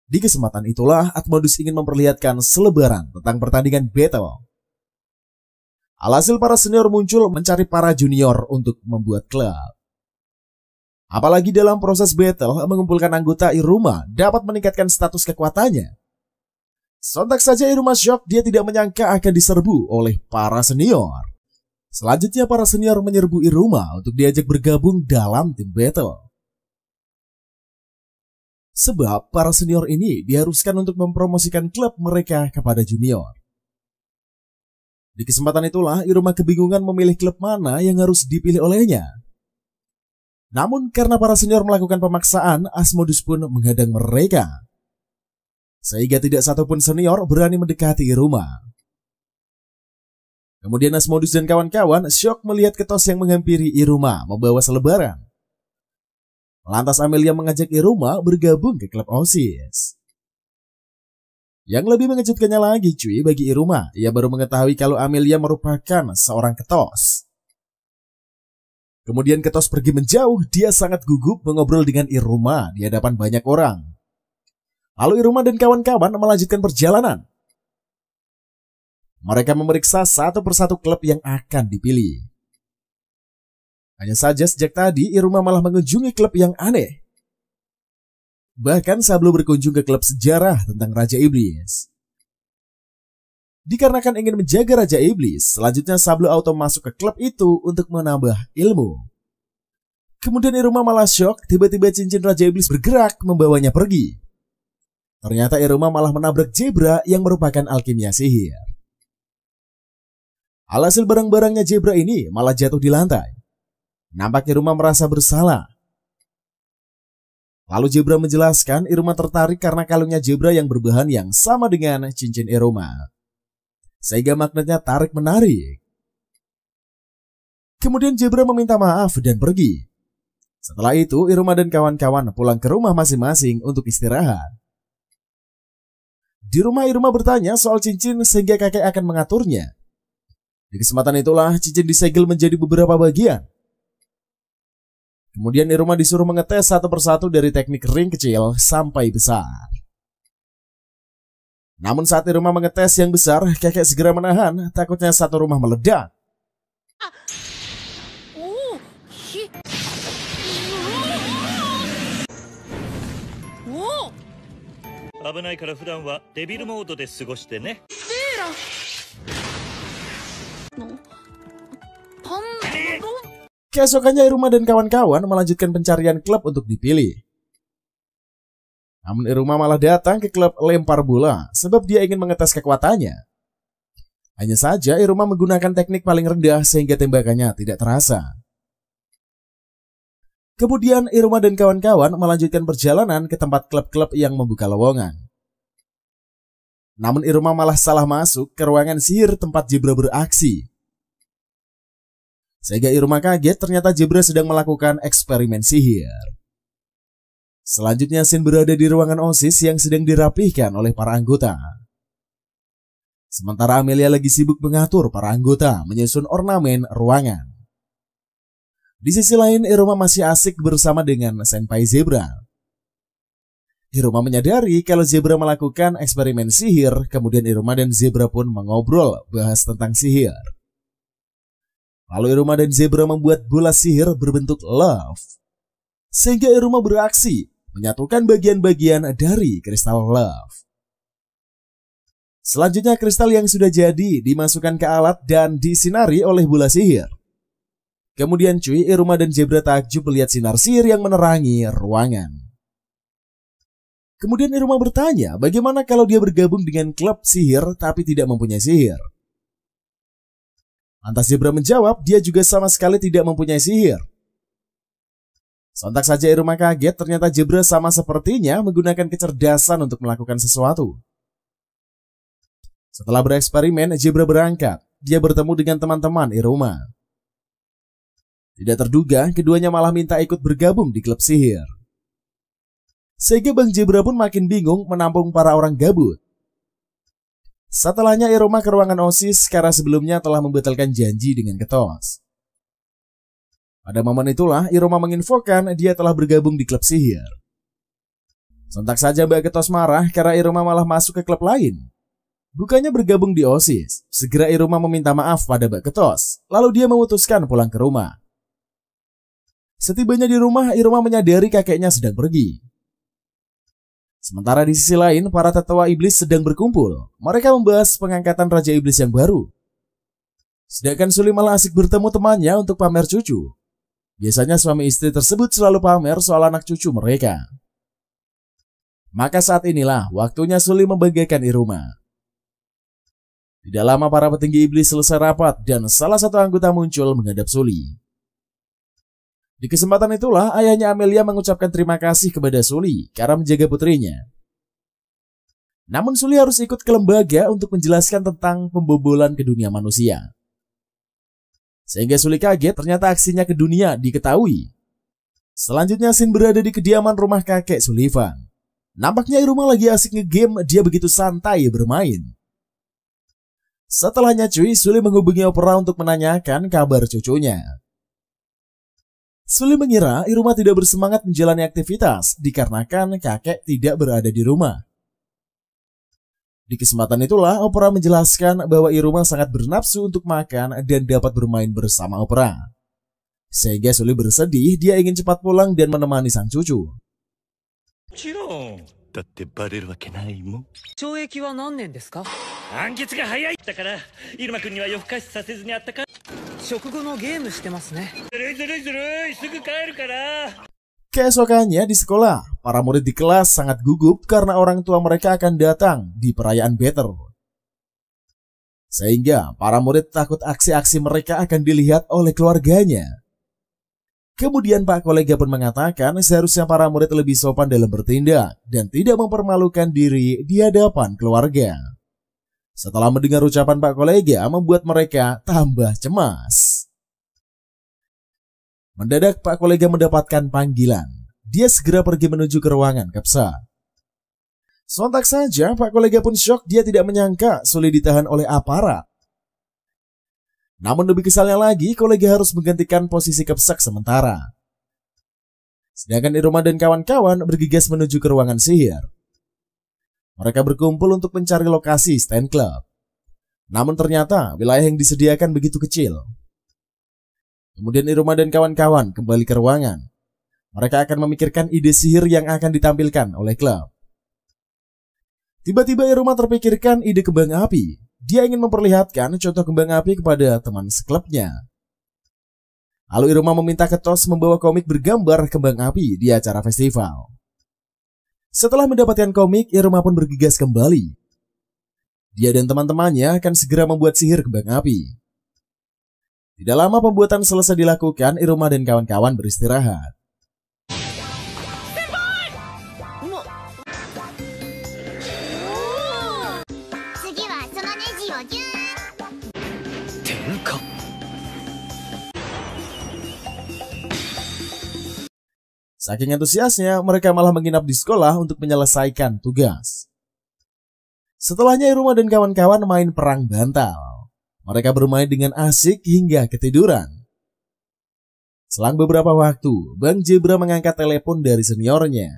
Di kesempatan itulah Atmodus ingin memperlihatkan selebaran tentang pertandingan battle. Alhasil para senior muncul mencari para junior untuk membuat klub. Apalagi dalam proses battle, mengumpulkan anggota Iruma dapat meningkatkan status kekuatannya. Sontak saja Iruma syok, dia tidak menyangka akan diserbu oleh para senior. Selanjutnya para senior menyerbu Iruma untuk diajak bergabung dalam tim battle. Sebab para senior ini diharuskan untuk mempromosikan klub mereka kepada junior. Di kesempatan itulah Iruma kebingungan memilih klub mana yang harus dipilih olehnya. Namun karena para senior melakukan pemaksaan, Atmodus pun menghadang mereka. Sehingga tidak satupun senior berani mendekati Iruma. Kemudian Atmodus dan kawan-kawan syok melihat ketos yang menghampiri Iruma membawa selebaran. Lantas Amelia mengajak Iruma bergabung ke klub OSIS. Yang lebih mengejutkannya lagi cuy bagi Iruma, ia baru mengetahui kalau Amelia merupakan seorang ketos. Kemudian ketos pergi menjauh, dia sangat gugup mengobrol dengan Iruma di hadapan banyak orang. Lalu Iruma dan kawan-kawan melanjutkan perjalanan. Mereka memeriksa satu persatu klub yang akan dipilih. Hanya saja sejak tadi Iruma malah mengunjungi klub yang aneh. Bahkan Sablo berkunjung ke klub sejarah tentang Raja Iblis. Dikarenakan ingin menjaga Raja Iblis, selanjutnya Sablo auto masuk ke klub itu untuk menambah ilmu. Kemudian Iruma malah shock, tiba-tiba cincin Raja Iblis bergerak membawanya pergi. Ternyata Iruma malah menabrak Zebra yang merupakan alkimia sihir. Alhasil barang-barangnya Zebra ini malah jatuh di lantai. Nampaknya Iruma merasa bersalah. Lalu Zebra menjelaskan Iruma tertarik karena kalungnya Zebra yang berbahan yang sama dengan cincin Iruma, sehingga magnetnya tarik-menarik. Kemudian Zebra meminta maaf dan pergi. Setelah itu Iruma dan kawan-kawan pulang ke rumah masing-masing untuk istirahat. Di rumah Iruma bertanya soal cincin sehingga kakek akan mengaturnya. Di kesempatan itulah cincin disegel menjadi beberapa bagian. Kemudian Iruma disuruh mengetes satu persatu dari teknik ring kecil sampai besar. Namun saat Iruma mengetes yang besar, kakek segera menahan, takutnya satu rumah meledak. Keesokannya Iruma dan kawan-kawan melanjutkan pencarian klub untuk dipilih. Namun Iruma malah datang ke klub lempar bola sebab dia ingin mengetes kekuatannya. Hanya saja Iruma menggunakan teknik paling rendah sehingga tembakannya tidak terasa. Kemudian Iruma dan kawan-kawan melanjutkan perjalanan ke tempat klub-klub yang membuka lowongan. Namun Iruma malah salah masuk ke ruangan sihir tempat Zebra beraksi. Sehingga Iruma kaget ternyata Zebra sedang melakukan eksperimen sihir. Selanjutnya Shin berada di ruangan OSIS yang sedang dirapihkan oleh para anggota. Sementara Amelia lagi sibuk mengatur para anggota menyusun ornamen ruangan. Di sisi lain Iruma masih asik bersama dengan Senpai Zebra. Iruma menyadari kalau Zebra melakukan eksperimen sihir, kemudian Iruma dan Zebra pun mengobrol bahas tentang sihir. Lalu Iruma dan Zebra membuat bola sihir berbentuk love. Sehingga Iruma beraksi menyatukan bagian-bagian dari kristal love. Selanjutnya kristal yang sudah jadi dimasukkan ke alat dan disinari oleh bola sihir. Kemudian cuy, Iruma dan Zebra takjub melihat sinar sihir yang menerangi ruangan. Kemudian Iruma bertanya bagaimana kalau dia bergabung dengan klub sihir tapi tidak mempunyai sihir. Lantas Zebra menjawab dia juga sama sekali tidak mempunyai sihir. Sontak saja Iruma kaget ternyata Zebra sama sepertinya menggunakan kecerdasan untuk melakukan sesuatu. Setelah bereksperimen, Zebra berangkat. Dia bertemu dengan teman-teman Iruma. Tidak terduga, keduanya malah minta ikut bergabung di klub sihir. Sehingga Bang Zebra pun makin bingung menampung para orang gabut. Setelahnya Iruma ke ruangan OSIS karena sebelumnya telah membatalkan janji dengan Ketos. Pada momen itulah Iruma menginfokan dia telah bergabung di klub sihir. Sontak saja Mbak Ketos marah karena Iruma malah masuk ke klub lain. Bukannya bergabung di OSIS, segera Iruma meminta maaf pada Mbak Ketos, lalu dia memutuskan pulang ke rumah. Setibanya di rumah, Iruma menyadari kakeknya sedang pergi. Sementara di sisi lain, para tetua iblis sedang berkumpul. Mereka membahas pengangkatan Raja Iblis yang baru. Sedangkan Suli malah asik bertemu temannya untuk pamer cucu. Biasanya suami istri tersebut selalu pamer soal anak cucu mereka. Maka saat inilah waktunya Suli membanggakan Iruma. Tidak lama para petinggi iblis selesai rapat dan salah satu anggota muncul menghadap Suli. Di kesempatan itulah ayahnya Amelia mengucapkan terima kasih kepada Suli karena menjaga putrinya. Namun Suli harus ikut ke lembaga untuk menjelaskan tentang pembobolan ke dunia manusia. Sehingga Suli kaget ternyata aksinya ke dunia diketahui. Selanjutnya Shin berada di kediaman rumah kakek Sullivan. Nampaknya Iruma lagi asik ngegame, dia begitu santai bermain. Setelahnya cuy, Suli menghubungi Opera untuk menanyakan kabar cucunya. Suli mengira Iruma tidak bersemangat menjalani aktivitas dikarenakan kakek tidak berada di rumah. Di kesempatan itulah Opera menjelaskan bahwa Iruma sangat bernafsu untuk makan dan dapat bermain bersama Opera. Sehingga Sully bersedih, dia ingin cepat pulang dan menemani sang cucu. だってバレるわけないもん。懲役は何年ですか？判決が早いだから、入間君には夜更かしさせずにあったか。食後のゲームしてますね。ずるいずるいずるい、すぐ帰るから。Keesokannya di sekolah, para murid di kelas sangat gugup karena orang tua mereka akan datang di perayaan Better. Sehingga para murid takut aksi-aksi mereka akan dilihat oleh keluarganya. Kemudian Pak Kolega pun mengatakan seharusnya para murid lebih sopan dalam bertindak dan tidak mempermalukan diri di hadapan keluarga. Setelah mendengar ucapan Pak Kolega membuat mereka tambah cemas. Mendadak Pak Kolega mendapatkan panggilan. Dia segera pergi menuju ke ruangan Kepsa. Sontak saja Pak Kolega pun syok, dia tidak menyangka Sully ditahan oleh aparat. Namun lebih kesalnya lagi, Kolega harus menggantikan posisi Kepsak sementara. Sedangkan Iruma dan kawan-kawan bergegas menuju ke ruangan sihir. Mereka berkumpul untuk mencari lokasi stand club. Namun ternyata wilayah yang disediakan begitu kecil. Kemudian Iruma dan kawan-kawan kembali ke ruangan. Mereka akan memikirkan ide sihir yang akan ditampilkan oleh klub. Tiba-tiba Iruma terpikirkan ide kembang api. Dia ingin memperlihatkan contoh kembang api kepada teman seklubnya. Lalu Iruma meminta Ketos membawa komik bergambar kembang api di acara festival. Setelah mendapatkan komik, Iruma pun bergegas kembali. Dia dan teman-temannya akan segera membuat sihir kembang api. Tidak lama pembuatan selesai dilakukan, Iruma dan kawan-kawan beristirahat. Saking antusiasnya, mereka malah menginap di sekolah untuk menyelesaikan tugas. Setelahnya Iruma dan kawan-kawan main perang bantal. Mereka bermain dengan asik hingga ketiduran. Selang beberapa waktu, Bang Zebra mengangkat telepon dari seniornya.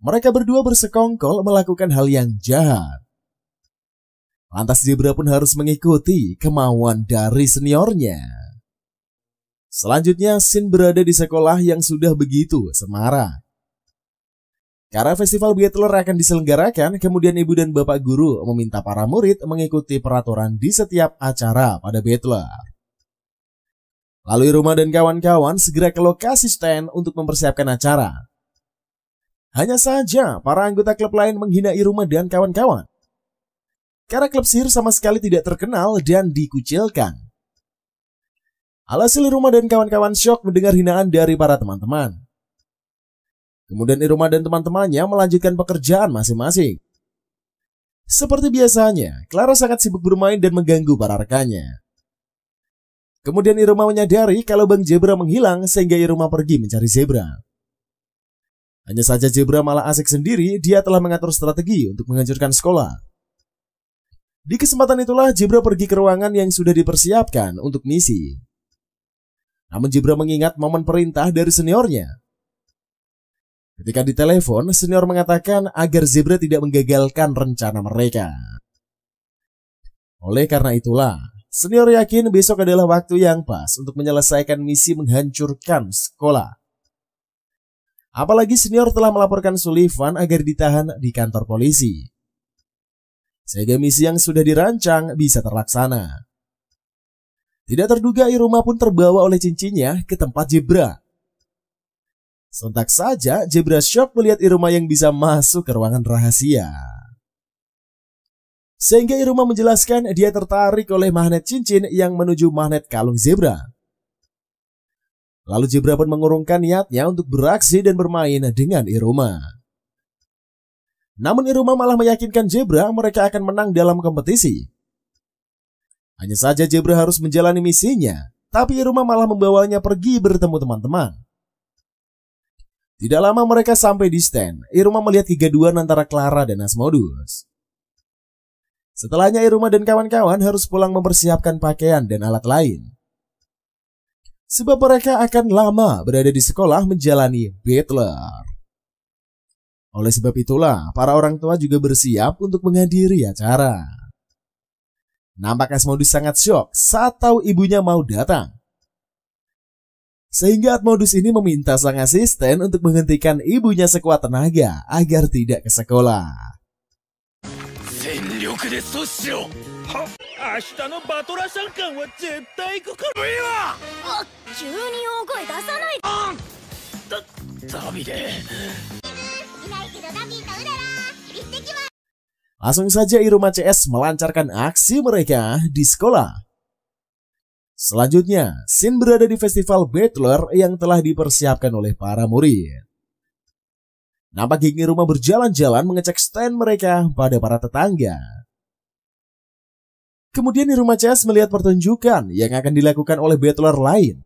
Mereka berdua bersekongkol melakukan hal yang jahat. Lantas Zebra pun harus mengikuti kemauan dari seniornya. Selanjutnya, Shin berada di sekolah yang sudah begitu semarak. Karena festival Beatler akan diselenggarakan, kemudian ibu dan bapak guru meminta para murid mengikuti peraturan di setiap acara pada Beatler. Lalu Iruma dan kawan-kawan segera ke lokasi stand untuk mempersiapkan acara. Hanya saja, para anggota klub lain menghina Iruma dan kawan-kawan. Karena klub sihir sama sekali tidak terkenal dan dikucilkan. Alhasil Iruma dan kawan-kawan syok mendengar hinaan dari para teman-teman. Kemudian Iruma dan teman-temannya melanjutkan pekerjaan masing-masing. Seperti biasanya, Clara sangat sibuk bermain dan mengganggu para rekannya. Kemudian Iruma menyadari kalau Bang Zebra menghilang sehingga Iruma pergi mencari Zebra. Hanya saja Zebra malah asik sendiri, dia telah mengatur strategi untuk menghancurkan sekolah. Di kesempatan itulah Zebra pergi ke ruangan yang sudah dipersiapkan untuk misi. Namun Zebra mengingat momen perintah dari seniornya. Ketika ditelepon, senior mengatakan agar Zebra tidak menggagalkan rencana mereka. Oleh karena itulah, senior yakin besok adalah waktu yang pas untuk menyelesaikan misi menghancurkan sekolah. Apalagi senior telah melaporkan Sullivan agar ditahan di kantor polisi. Sehingga misi yang sudah dirancang bisa terlaksana. Tidak terduga Iruma pun terbawa oleh cincinnya ke tempat Zebra. Sontak saja Zebra syok melihat Iruma yang bisa masuk ke ruangan rahasia. Sehingga Iruma menjelaskan dia tertarik oleh magnet cincin yang menuju magnet kalung Zebra. Lalu Zebra pun mengurungkan niatnya untuk beraksi dan bermain dengan Iruma. Namun Iruma malah meyakinkan Zebra mereka akan menang dalam kompetisi. Hanya saja Zebra harus menjalani misinya, tapi Iruma malah membawanya pergi bertemu teman-teman. Tidak lama mereka sampai di stand, Iruma melihat kegaduhan antara Clara dan Asmodus. Setelahnya Iruma dan kawan-kawan harus pulang mempersiapkan pakaian dan alat lain. Sebab mereka akan lama berada di sekolah menjalani Beatler. Oleh sebab itulah, para orang tua juga bersiap untuk menghadiri acara. Nampak Asmodus sangat syok saat tahu ibunya mau datang. Sehingga Asmodus ini meminta sang asisten untuk menghentikan ibunya sekuat tenaga agar tidak ke sekolah. Langsung saja Iruma CS melancarkan aksi mereka di sekolah. Selanjutnya, Shin berada di festival Battler yang telah dipersiapkan oleh para murid. Nampak geng Iruma berjalan-jalan mengecek stand mereka pada para tetangga. Kemudian Iruma CS melihat pertunjukan yang akan dilakukan oleh Battler lain.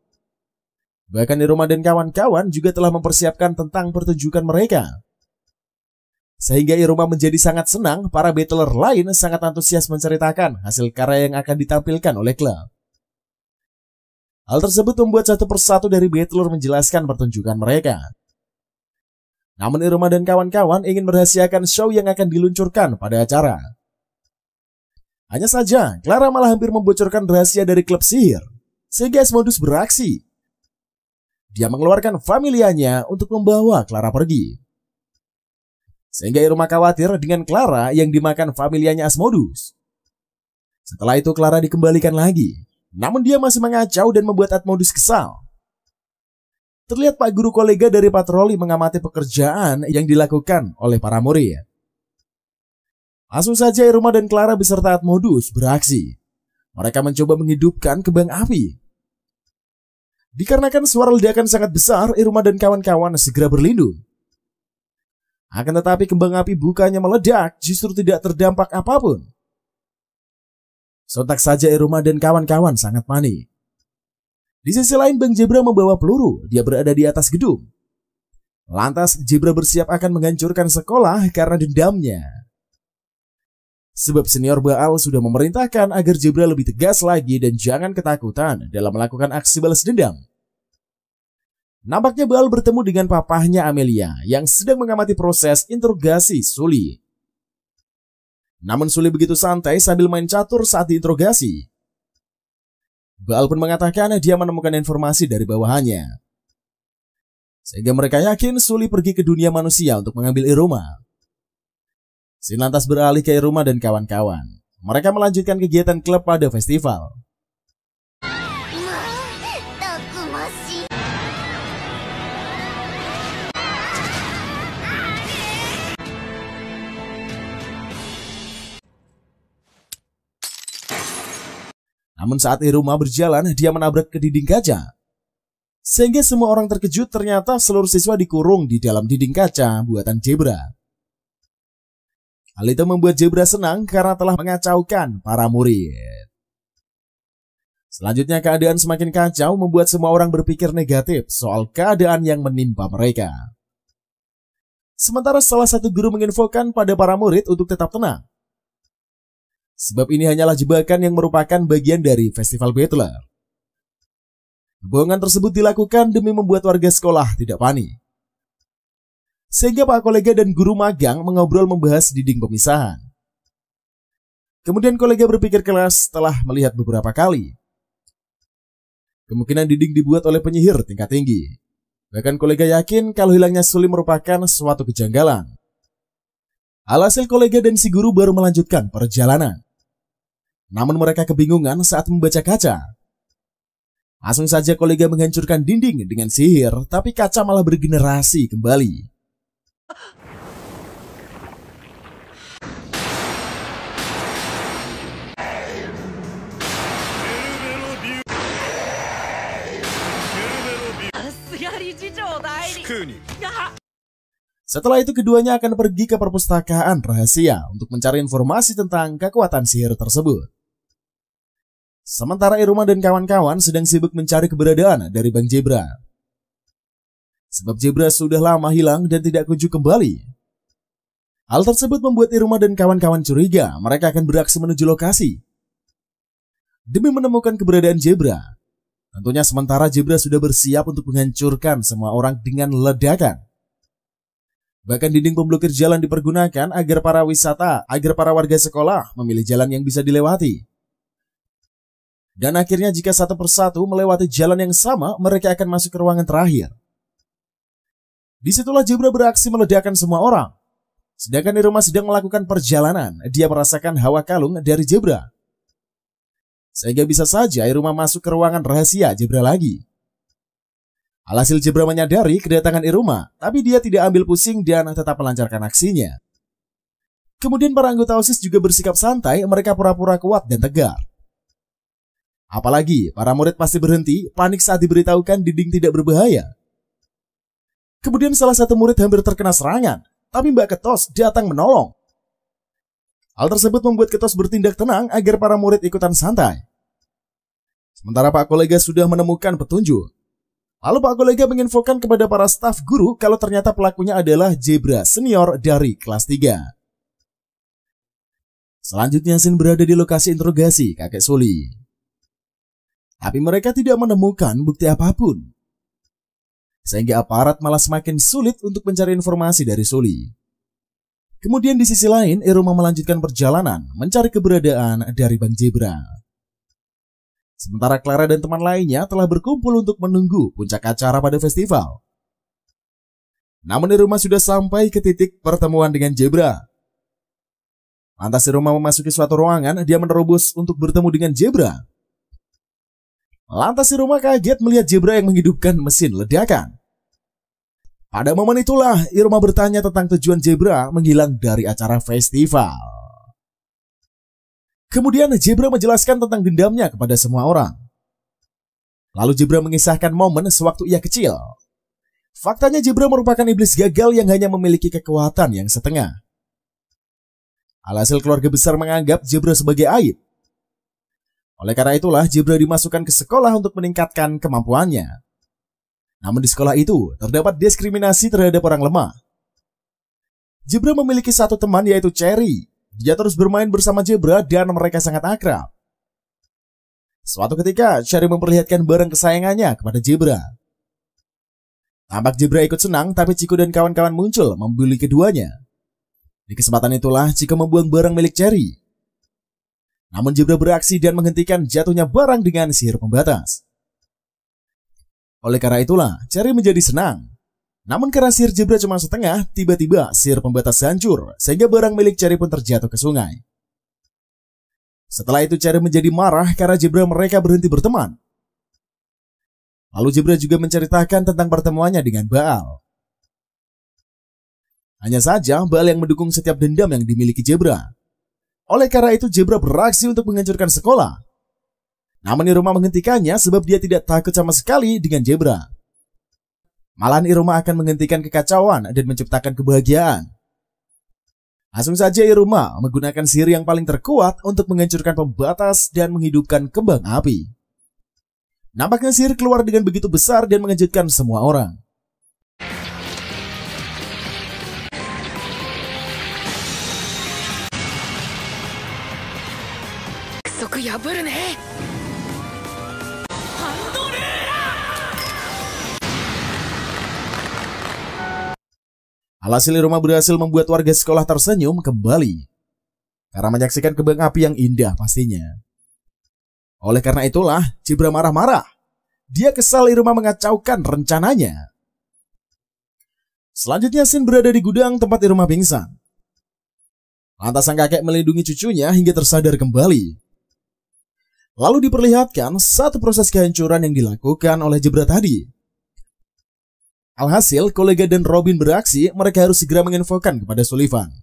Bahkan Iruma dan kawan-kawan juga telah mempersiapkan tentang pertunjukan mereka. Sehingga Iruma menjadi sangat senang, para battler lain sangat antusias menceritakan hasil karya yang akan ditampilkan oleh klub. Hal tersebut membuat satu persatu dari battler menjelaskan pertunjukan mereka. Namun Iruma dan kawan-kawan ingin merahasiakan show yang akan diluncurkan pada acara. Hanya saja, Clara malah hampir membocorkan rahasia dari klub sihir, sehingga Asmodus beraksi. Dia mengeluarkan familianya untuk membawa Clara pergi. Sehingga Iruma khawatir dengan Clara yang dimakan familianya Asmodus. Setelah itu Clara dikembalikan lagi, namun dia masih mengacau dan membuat Asmodus kesal. Terlihat Pak Guru kolega dari patroli mengamati pekerjaan yang dilakukan oleh para murid. Langsung saja Iruma dan Clara beserta Asmodus beraksi. Mereka mencoba menghidupkan kembang api. Dikarenakan suara ledakan sangat besar, Iruma dan kawan-kawan segera berlindung. Akan tetapi kembang api bukannya meledak, justru tidak terdampak apapun. Sontak saja Iruma dan kawan-kawan sangat panik. Di sisi lain Bang Zebra membawa peluru, dia berada di atas gedung. Lantas Zebra bersiap akan menghancurkan sekolah karena dendamnya. Sebab senior Baal sudah memerintahkan agar Zebra lebih tegas lagi dan jangan ketakutan dalam melakukan aksi balas dendam. Nampaknya Baal bertemu dengan papahnya Amelia yang sedang mengamati proses interogasi Sully. Namun Sully begitu santai sambil main catur saat diinterogasi. Baal pun mengatakan dia menemukan informasi dari bawahannya. Sehingga mereka yakin Sully pergi ke dunia manusia untuk mengambil Iruma. Shin lantas beralih ke Iruma dan kawan-kawan. Mereka melanjutkan kegiatan klub pada festival. Namun saat Iruma berjalan, dia menabrak ke dinding kaca. Sehingga semua orang terkejut ternyata seluruh siswa dikurung di dalam dinding kaca buatan Zebra. Hal itu membuat Zebra senang karena telah mengacaukan para murid. Selanjutnya keadaan semakin kacau membuat semua orang berpikir negatif soal keadaan yang menimpa mereka. Sementara salah satu guru menginfokan pada para murid untuk tetap tenang. Sebab ini hanyalah jebakan yang merupakan bagian dari festival Battler. Kebohongan tersebut dilakukan demi membuat warga sekolah tidak panik. Sehingga Pak kolega dan guru magang mengobrol membahas dinding pemisahan. Kemudian kolega berpikir keras setelah melihat beberapa kali. Kemungkinan dinding dibuat oleh penyihir tingkat tinggi. Bahkan kolega yakin kalau hilangnya Sully merupakan suatu kejanggalan. Alhasil kolega dan si guru baru melanjutkan perjalanan. Namun mereka kebingungan saat membaca kaca. Langsung saja kolega menghancurkan dinding dengan sihir, tapi kaca malah bergenerasi kembali. Setelah itu keduanya akan pergi ke perpustakaan rahasia untuk mencari informasi tentang kekuatan sihir tersebut. Sementara Iruma dan kawan-kawan sedang sibuk mencari keberadaan dari Bang Zebra. Sebab Zebra sudah lama hilang dan tidak kunjung kembali. Hal tersebut membuat Iruma dan kawan-kawan curiga mereka akan beraksi menuju lokasi demi menemukan keberadaan Zebra. Tentunya sementara Zebra sudah bersiap untuk menghancurkan semua orang dengan ledakan. Bahkan dinding pemblokir jalan dipergunakan agar para warga sekolah memilih jalan yang bisa dilewati. Dan akhirnya jika satu persatu melewati jalan yang sama, mereka akan masuk ke ruangan terakhir. Disitulah Zebra beraksi meledakkan semua orang. Sedangkan Iruma sedang melakukan perjalanan, dia merasakan hawa kalung dari Zebra. Sehingga bisa saja Iruma masuk ke ruangan rahasia Zebra lagi. Alhasil Zebra menyadari kedatangan Iruma, tapi dia tidak ambil pusing dan tetap melancarkan aksinya. Kemudian para anggota OSIS juga bersikap santai, mereka pura-pura kuat dan tegar. Apalagi para murid pasti berhenti, panik saat diberitahukan dinding tidak berbahaya. Kemudian salah satu murid hampir terkena serangan, tapi Mbak Ketos datang menolong. Hal tersebut membuat Ketos bertindak tenang agar para murid ikutan santai. Sementara Pak Kolega sudah menemukan petunjuk. Lalu Pak Kolega menginfokan kepada para staf guru kalau ternyata pelakunya adalah Zebra senior dari kelas 3. Selanjutnya Shin berada di lokasi interogasi kakek Sully. Tapi mereka tidak menemukan bukti apapun. Sehingga aparat malah semakin sulit untuk mencari informasi dari Sully. Kemudian di sisi lain, Iruma melanjutkan perjalanan mencari keberadaan dari Bang Zebra. Sementara Clara dan teman lainnya telah berkumpul untuk menunggu puncak acara pada festival. Namun Iruma sudah sampai ke titik pertemuan dengan Zebra. Lantas Iruma memasuki suatu ruangan, dia menerobos untuk bertemu dengan Zebra. Lantas Iruma kaget melihat Zebra yang menghidupkan mesin ledakan. Pada momen itulah Iruma bertanya tentang tujuan Zebra menghilang dari acara festival. Kemudian Zebra menjelaskan tentang dendamnya kepada semua orang. Lalu Zebra mengisahkan momen sewaktu ia kecil. Faktanya Zebra merupakan iblis gagal yang hanya memiliki kekuatan yang setengah. Alhasil keluarga besar menganggap Zebra sebagai aib. Oleh karena itulah Zebra dimasukkan ke sekolah untuk meningkatkan kemampuannya. Namun di sekolah itu terdapat diskriminasi terhadap orang lemah. Zebra memiliki satu teman yaitu Cherry. Dia terus bermain bersama Zebra dan mereka sangat akrab. Suatu ketika Cherry memperlihatkan barang kesayangannya kepada Zebra. Tampak Zebra ikut senang, tapi Chico dan kawan-kawan muncul membuli keduanya. Di kesempatan itulah Chico membuang barang milik Cherry. Namun Zebra beraksi dan menghentikan jatuhnya barang dengan sihir pembatas. Oleh karena itulah, Cherry menjadi senang. Namun karena sihir Zebra cuma setengah, tiba-tiba sihir pembatas hancur, sehingga barang milik Cherry pun terjatuh ke sungai. Setelah itu Cherry menjadi marah karena Zebra mereka berhenti berteman. Lalu Zebra juga menceritakan tentang pertemuannya dengan Baal. Hanya saja Baal yang mendukung setiap dendam yang dimiliki Zebra. Oleh karena itu Zebra beraksi untuk menghancurkan sekolah. Namun Iruma menghentikannya sebab dia tidak takut sama sekali dengan Zebra. Malahan Iruma akan menghentikan kekacauan dan menciptakan kebahagiaan. Langsung saja Iruma menggunakan sihir yang paling terkuat untuk menghancurkan pembatas dan menghidupkan kembang api. Nampaknya sihir keluar dengan begitu besar dan mengejutkan semua orang. Alhasil Iruma berhasil membuat warga sekolah tersenyum kembali karena menyaksikan kembang api yang indah pastinya. Oleh karena itulah Zebra marah-marah. Dia kesal Iruma mengacaukan rencananya. Selanjutnya Shin berada di gudang tempat Iruma pingsan. Lantas sang kakek melindungi cucunya hingga tersadar kembali. Lalu diperlihatkan satu proses kehancuran yang dilakukan oleh Zebra tadi. Alhasil, kolega dan Robin beraksi, mereka harus segera menginfokan kepada Sullivan.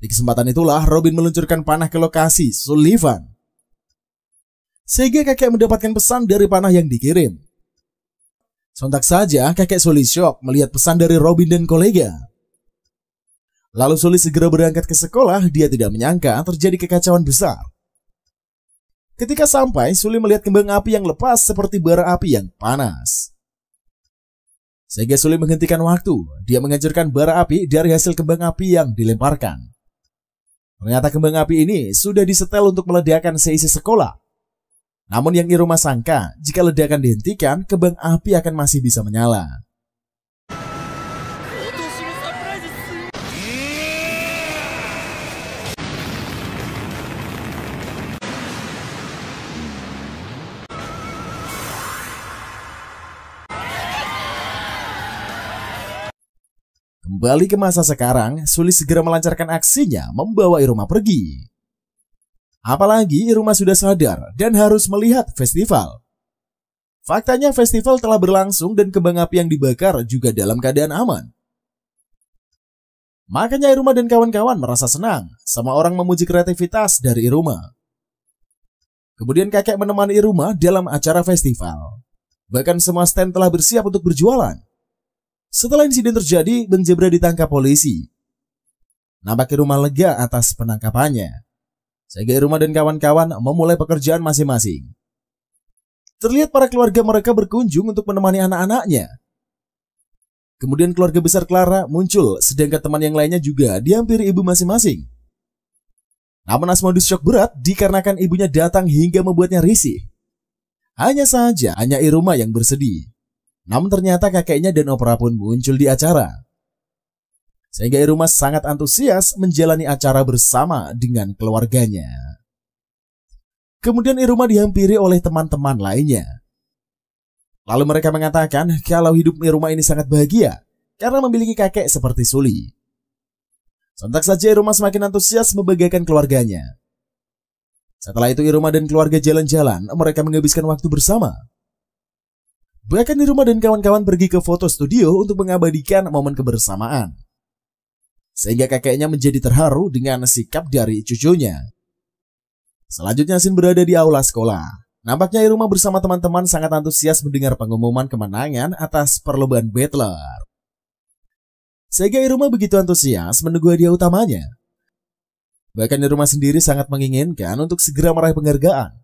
Di kesempatan itulah Robin meluncurkan panah ke lokasi Sullivan. Sehingga kakek mendapatkan pesan dari panah yang dikirim. Sontak saja kakek Sully shock melihat pesan dari Robin dan kolega. Lalu Sully segera berangkat ke sekolah, dia tidak menyangka terjadi kekacauan besar. Ketika sampai, Sully melihat kembang api yang lepas seperti bara api yang panas. Sehingga Sully menghentikan waktu, dia menghancurkan bara api dari hasil kembang api yang dilemparkan. Ternyata kembang api ini sudah disetel untuk meledakkan seisi sekolah. Namun yang Iruma sangka, jika ledakan dihentikan, kembang api akan masih bisa menyala. Kembali ke masa sekarang, Suli segera melancarkan aksinya membawa Iruma pergi. Apalagi Iruma sudah sadar dan harus melihat festival. Faktanya festival telah berlangsung dan kembang api yang dibakar juga dalam keadaan aman. Makanya Iruma dan kawan-kawan merasa senang. Semua orang memuji kreativitas dari Iruma. Kemudian kakek menemani Iruma dalam acara festival. Bahkan semua stand telah bersiap untuk berjualan. Setelah insiden terjadi, Bang Zebra ditangkap polisi. Nampak Iruma lega atas penangkapannya. Sehingga Iruma dan kawan-kawan memulai pekerjaan masing-masing. Terlihat para keluarga mereka berkunjung untuk menemani anak-anaknya. Kemudian keluarga besar Clara muncul, sedangkan teman yang lainnya juga dihampiri ibu masing-masing. Namun Asmodus syok berat dikarenakan ibunya datang hingga membuatnya risih. Hanya saja, hanya Iruma yang bersedih. Namun ternyata kakeknya dan opera pun muncul di acara. Sehingga Iruma sangat antusias menjalani acara bersama dengan keluarganya. Kemudian Iruma dihampiri oleh teman-teman lainnya. Lalu mereka mengatakan kalau hidup Iruma ini sangat bahagia karena memiliki kakek seperti Suli. Sontak saja Iruma semakin antusias membahagiakan keluarganya. Setelah itu Iruma dan keluarga jalan-jalan, mereka menghabiskan waktu bersama. Bahkan Iruma dan kawan-kawan pergi ke foto studio untuk mengabadikan momen kebersamaan. Sehingga kakeknya menjadi terharu dengan sikap dari cucunya. Selanjutnya Shin berada di aula sekolah. Nampaknya Iruma bersama teman-teman sangat antusias mendengar pengumuman kemenangan atas perlombaan Battler. Sehingga Iruma begitu antusias menunggu hadiah utamanya. Bahkan Iruma sendiri sangat menginginkan untuk segera meraih penghargaan.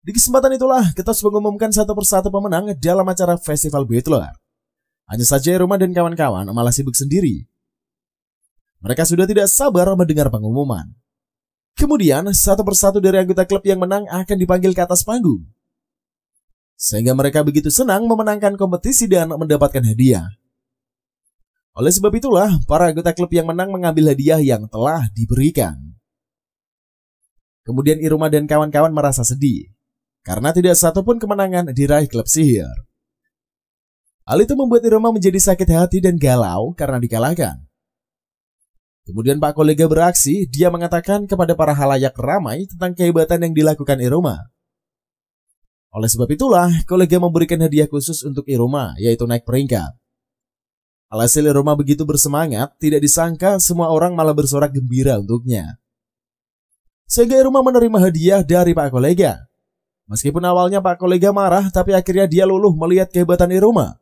Di kesempatan itulah kita mengumumkan satu persatu pemenang dalam acara festival Battler. Hanya saja Iruma dan kawan-kawan malah sibuk sendiri. Mereka sudah tidak sabar mendengar pengumuman. Kemudian, satu persatu dari anggota klub yang menang akan dipanggil ke atas panggung. Sehingga mereka begitu senang memenangkan kompetisi dan mendapatkan hadiah. Oleh sebab itulah, para anggota klub yang menang mengambil hadiah yang telah diberikan. Kemudian Iruma dan kawan-kawan merasa sedih, karena tidak satupun kemenangan diraih klub sihir. Hal itu membuat Iruma menjadi sakit hati dan galau karena dikalahkan. Kemudian Pak Kolega beraksi, dia mengatakan kepada para halayak ramai tentang kehebatan yang dilakukan Iruma. Oleh sebab itulah, Kolega memberikan hadiah khusus untuk Iruma, yaitu naik peringkat. Alhasil Iruma begitu bersemangat, tidak disangka semua orang malah bersorak gembira untuknya. Sehingga Iruma menerima hadiah dari Pak Kolega. Meskipun awalnya Pak Kolega marah, tapi akhirnya dia luluh melihat kehebatan Iruma.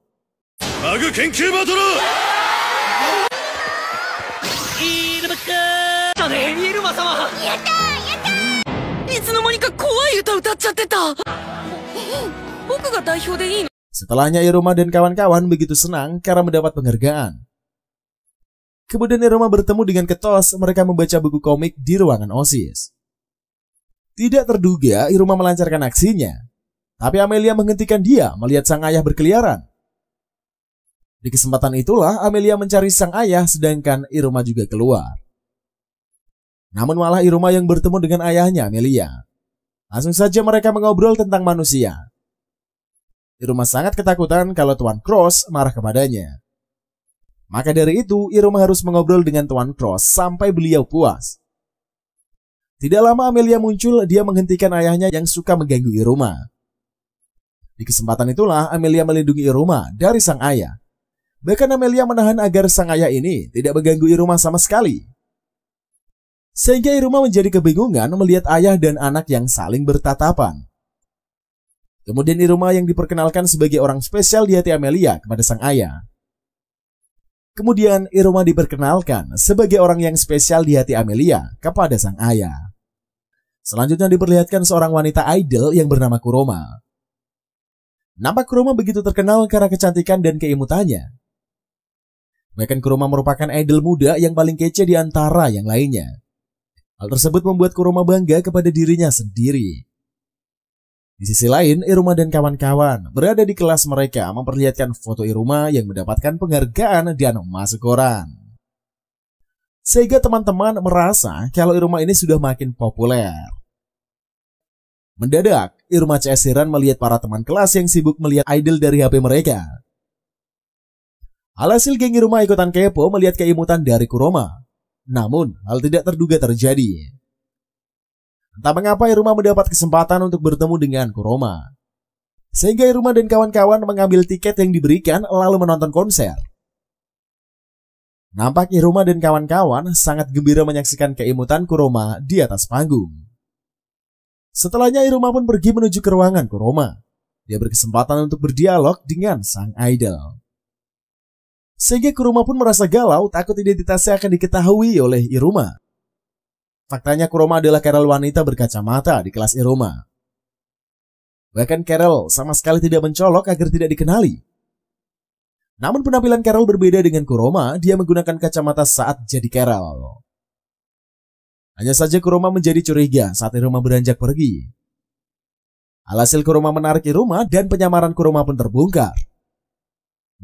Setelahnya Iruma dan kawan-kawan begitu senang karena mendapat penghargaan. Kemudian Iruma bertemu dengan Ketos, mereka membaca buku komik di ruangan OSIS. Tidak terduga Iruma melancarkan aksinya, tapi Amelia menghentikan dia melihat sang ayah berkeliaran. Di kesempatan itulah Amelia mencari sang ayah sedangkan Iruma juga keluar. Namun malah Iruma yang bertemu dengan ayahnya Amelia. Langsung saja mereka mengobrol tentang manusia. Iruma sangat ketakutan kalau Tuan Cross marah kepadanya. Maka dari itu Iruma harus mengobrol dengan Tuan Cross sampai beliau puas. Tidak lama Amelia muncul, dia menghentikan ayahnya yang suka mengganggu Iruma. Di kesempatan itulah Amelia melindungi Iruma dari sang ayah. Bahkan Amelia menahan agar sang ayah ini tidak mengganggu Iruma sama sekali. Sehingga Iruma menjadi kebingungan melihat ayah dan anak yang saling bertatapan. Kemudian Iruma yang diperkenalkan sebagai orang spesial di hati Amelia kepada sang ayah. Kemudian Iruma diperkenalkan sebagai orang yang spesial di hati Amelia kepada sang ayah. Selanjutnya diperlihatkan seorang wanita idol yang bernama Kuroma. Nampak Kuroma begitu terkenal karena kecantikan dan keimutannya. Bahkan Kuroma merupakan idol muda yang paling kece di antara yang lainnya. Hal tersebut membuat Kuroma bangga kepada dirinya sendiri. Di sisi lain, Iruma dan kawan-kawan berada di kelas mereka memperlihatkan foto Iruma yang mendapatkan penghargaan dan masuk koran. Sehingga teman-teman merasa kalau Iruma ini sudah makin populer. Mendadak, Iruma CS heran melihat para teman kelas yang sibuk melihat idol dari HP mereka. Alhasil geng Iruma ikutan kepo melihat keimutan dari Kuroma. Namun, hal tidak terduga terjadi. Entah mengapa Iruma mendapat kesempatan untuk bertemu dengan Kuroma. Sehingga Iruma dan kawan-kawan mengambil tiket yang diberikan lalu menonton konser. Nampak Iruma dan kawan-kawan sangat gembira menyaksikan keimutan Kuroma di atas panggung. Setelahnya Iruma pun pergi menuju ke ruangan Kuroma. Dia berkesempatan untuk berdialog dengan sang idol. Sehingga Kuroma pun merasa galau takut identitasnya akan diketahui oleh Iruma. Faktanya Kuroma adalah Carol wanita berkacamata di kelas Iruma. Bahkan Carol sama sekali tidak mencolok agar tidak dikenali. Namun penampilan Carol berbeda dengan Kuroma, dia menggunakan kacamata saat jadi Carol. Hanya saja Kuroma menjadi curiga saat Iruma beranjak pergi. Alhasil Kuroma menarik Iruma dan penyamaran Kuroma pun terbongkar.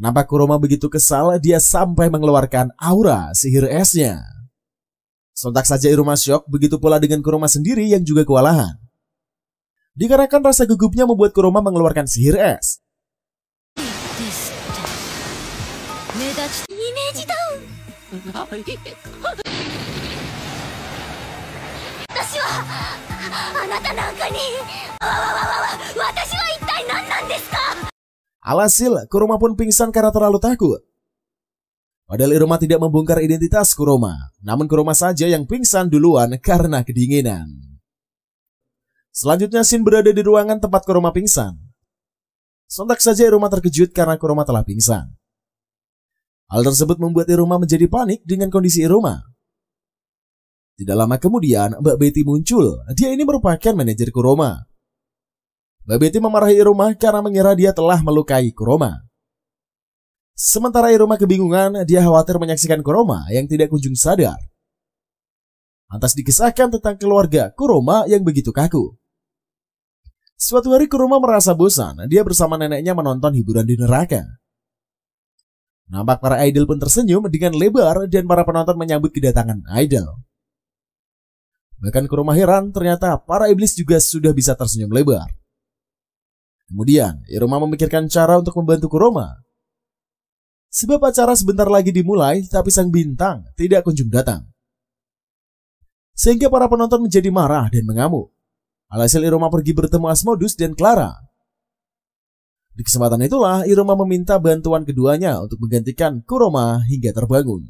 Nampak Kuroma begitu kesal, dia sampai mengeluarkan aura sihir esnya. Sontak saja Iruma syok, begitu pula dengan Kuroma sendiri yang juga kewalahan. Dikarenakan rasa gugupnya membuat Kuroma mengeluarkan sihir es. Alhasil, Kuroma pun pingsan karena terlalu takut. Padahal Iruma tidak membongkar identitas Kuroma, namun Kuroma saja yang pingsan duluan karena kedinginan. Selanjutnya Shin berada di ruangan tempat Kuroma pingsan. Sontak saja Iruma terkejut karena Kuroma telah pingsan. Hal tersebut membuat Iruma menjadi panik dengan kondisi Iruma. Tidak lama kemudian, Mbak Betty muncul. Dia ini merupakan manajer Kuroma. Mbak Betty memarahi Iruma karena mengira dia telah melukai Kuroma. Sementara Iruma kebingungan, dia khawatir menyaksikan Kuroma yang tidak kunjung sadar. Lantas dikisahkan tentang keluarga Kuroma yang begitu kaku. Suatu hari Kuroma merasa bosan, dia bersama neneknya menonton hiburan di neraka. Nampak para idol pun tersenyum dengan lebar dan para penonton menyambut kedatangan idol. Bahkan Kuroma heran ternyata para iblis juga sudah bisa tersenyum lebar. Kemudian Iruma memikirkan cara untuk membantu Kuroma. Sebab acara sebentar lagi dimulai tapi sang bintang tidak kunjung datang. Sehingga para penonton menjadi marah dan mengamuk. Alhasil Iruma pergi bertemu Asmodus dan Clara. Di kesempatan itulah Iruma meminta bantuan keduanya untuk menggantikan Kuroma hingga terbangun.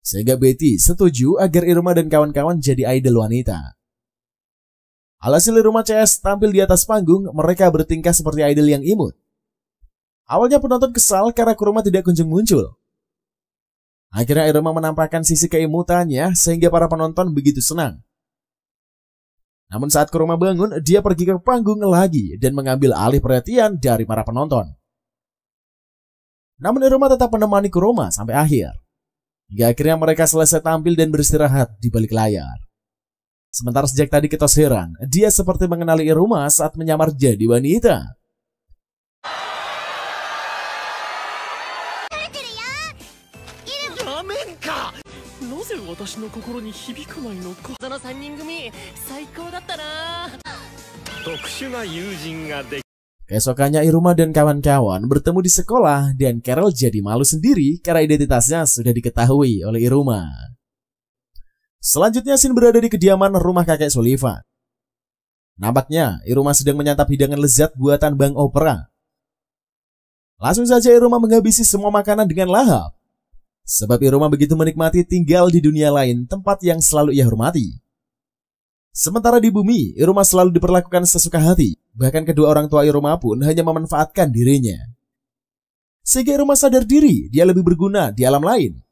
Sehingga Betty setuju agar Iruma dan kawan-kawan jadi idol wanita. Alhasil Iruma CS tampil di atas panggung, mereka bertingkah seperti idol yang imut. Awalnya penonton kesal karena Kuroma tidak kunjung muncul. Akhirnya Iruma menampakkan sisi keimutannya sehingga para penonton begitu senang. Namun saat Kuroma bangun, dia pergi ke panggung lagi dan mengambil alih perhatian dari para penonton. Namun Iruma tetap menemani Kuroma sampai akhir. Hingga akhirnya mereka selesai tampil dan beristirahat di balik layar. Sementara sejak tadi Kitos heran, dia seperti mengenali Iruma saat menyamar jadi wanita. Keesokannya Iruma dan kawan-kawan bertemu di sekolah dan Carol jadi malu sendiri karena identitasnya sudah diketahui oleh Iruma. Selanjutnya Shin berada di kediaman rumah kakek Sullivan. Nampaknya Iruma sedang menyantap hidangan lezat buatan Bang Opera. Langsung saja Iruma menghabisi semua makanan dengan lahap. Sebab Iruma begitu menikmati tinggal di dunia lain, tempat yang selalu ia hormati. Sementara di bumi, Iruma selalu diperlakukan sesuka hati. Bahkan kedua orang tua Iruma pun hanya memanfaatkan dirinya. Sehingga Iruma sadar diri, dia lebih berguna di alam lain.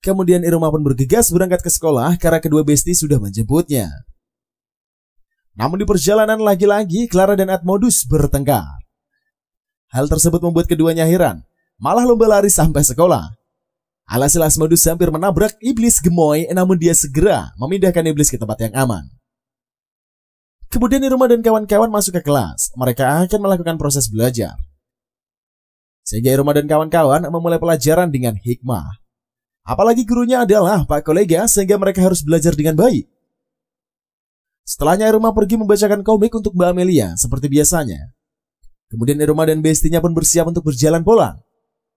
Kemudian Iruma pun bergegas berangkat ke sekolah karena kedua besti sudah menjemputnya. Namun di perjalanan lagi-lagi Clara dan Asmodus bertengkar. Hal tersebut membuat keduanya heran, malah lomba lari sampai sekolah. Alhasil Asmodus hampir menabrak iblis gemoy, namun dia segera memindahkan iblis ke tempat yang aman. Kemudian Iruma dan kawan-kawan masuk ke kelas. Mereka akan melakukan proses belajar. Sehingga Iruma dan kawan-kawan memulai pelajaran dengan hikmah. Apalagi gurunya adalah Pak Kolega, sehingga mereka harus belajar dengan baik. Setelahnya Iruma pergi membacakan komik untuk Mbak Amelia seperti biasanya. Kemudian Iruma dan bestinya pun bersiap untuk berjalan pulang.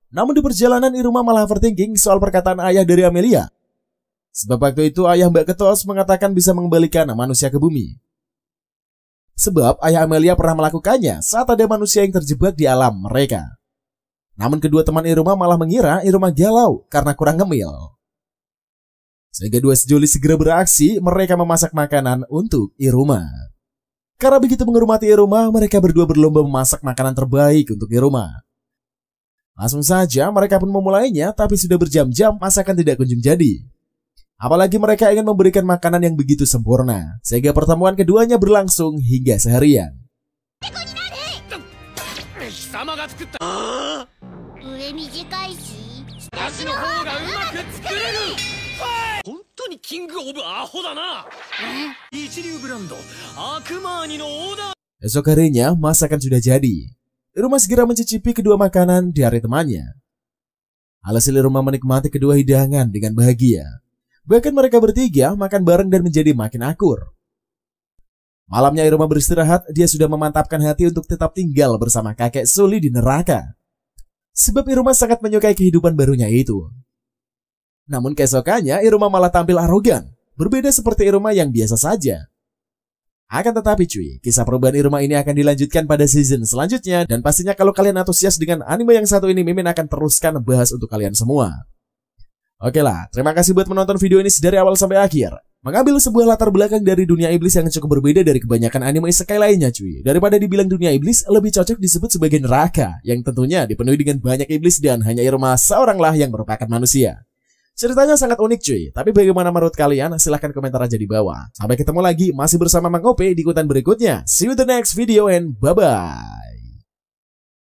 Namun di perjalanan Iruma malah overthinking soal perkataan ayah dari Amelia. Sebab waktu itu ayah Mbak Ketos mengatakan bisa mengembalikan manusia ke bumi. Sebab ayah Amelia pernah melakukannya saat ada manusia yang terjebak di alam mereka. Namun kedua teman Iruma malah mengira Iruma galau karena kurang ngemil. Sehingga dua sejoli segera beraksi, mereka memasak makanan untuk Iruma. Karena begitu menghormati Iruma, mereka berdua berlomba memasak makanan terbaik untuk Iruma. Langsung saja mereka pun memulainya, tapi sudah berjam-jam masakan tidak kunjung jadi. Apalagi mereka ingin memberikan makanan yang begitu sempurna, sehingga pertemuan keduanya berlangsung hingga seharian. Esok harinya masakan sudah jadi. Iruma segera mencicipi kedua makanan di hari temannya. Alhasil Iruma menikmati kedua hidangan dengan bahagia. Bahkan mereka bertiga makan bareng dan menjadi makin akur. Malamnya Iruma beristirahat, dia sudah memantapkan hati untuk tetap tinggal bersama kakek Suli di neraka. Sebab Iruma sangat menyukai kehidupan barunya itu. Namun keesokannya Iruma malah tampil arogan, berbeda seperti Iruma yang biasa saja. Akan tetapi cuy, kisah perubahan Iruma ini akan dilanjutkan pada season selanjutnya. Dan pastinya kalau kalian antusias dengan anime yang satu ini, Mimin akan teruskan bahas untuk kalian semua. Oke lah, terima kasih buat menonton video ini dari awal sampai akhir. Mengambil sebuah latar belakang dari dunia iblis yang cukup berbeda dari kebanyakan anime isekai lainnya cuy. Daripada dibilang dunia iblis, lebih cocok disebut sebagai neraka, yang tentunya dipenuhi dengan banyak iblis dan hanya Iruma seoranglah yang merupakan manusia. Ceritanya sangat unik cuy, tapi bagaimana menurut kalian? Silahkan komentar aja di bawah. Sampai ketemu lagi, masih bersama Mang Ope di ikutan berikutnya. See you in the next video and bye-bye.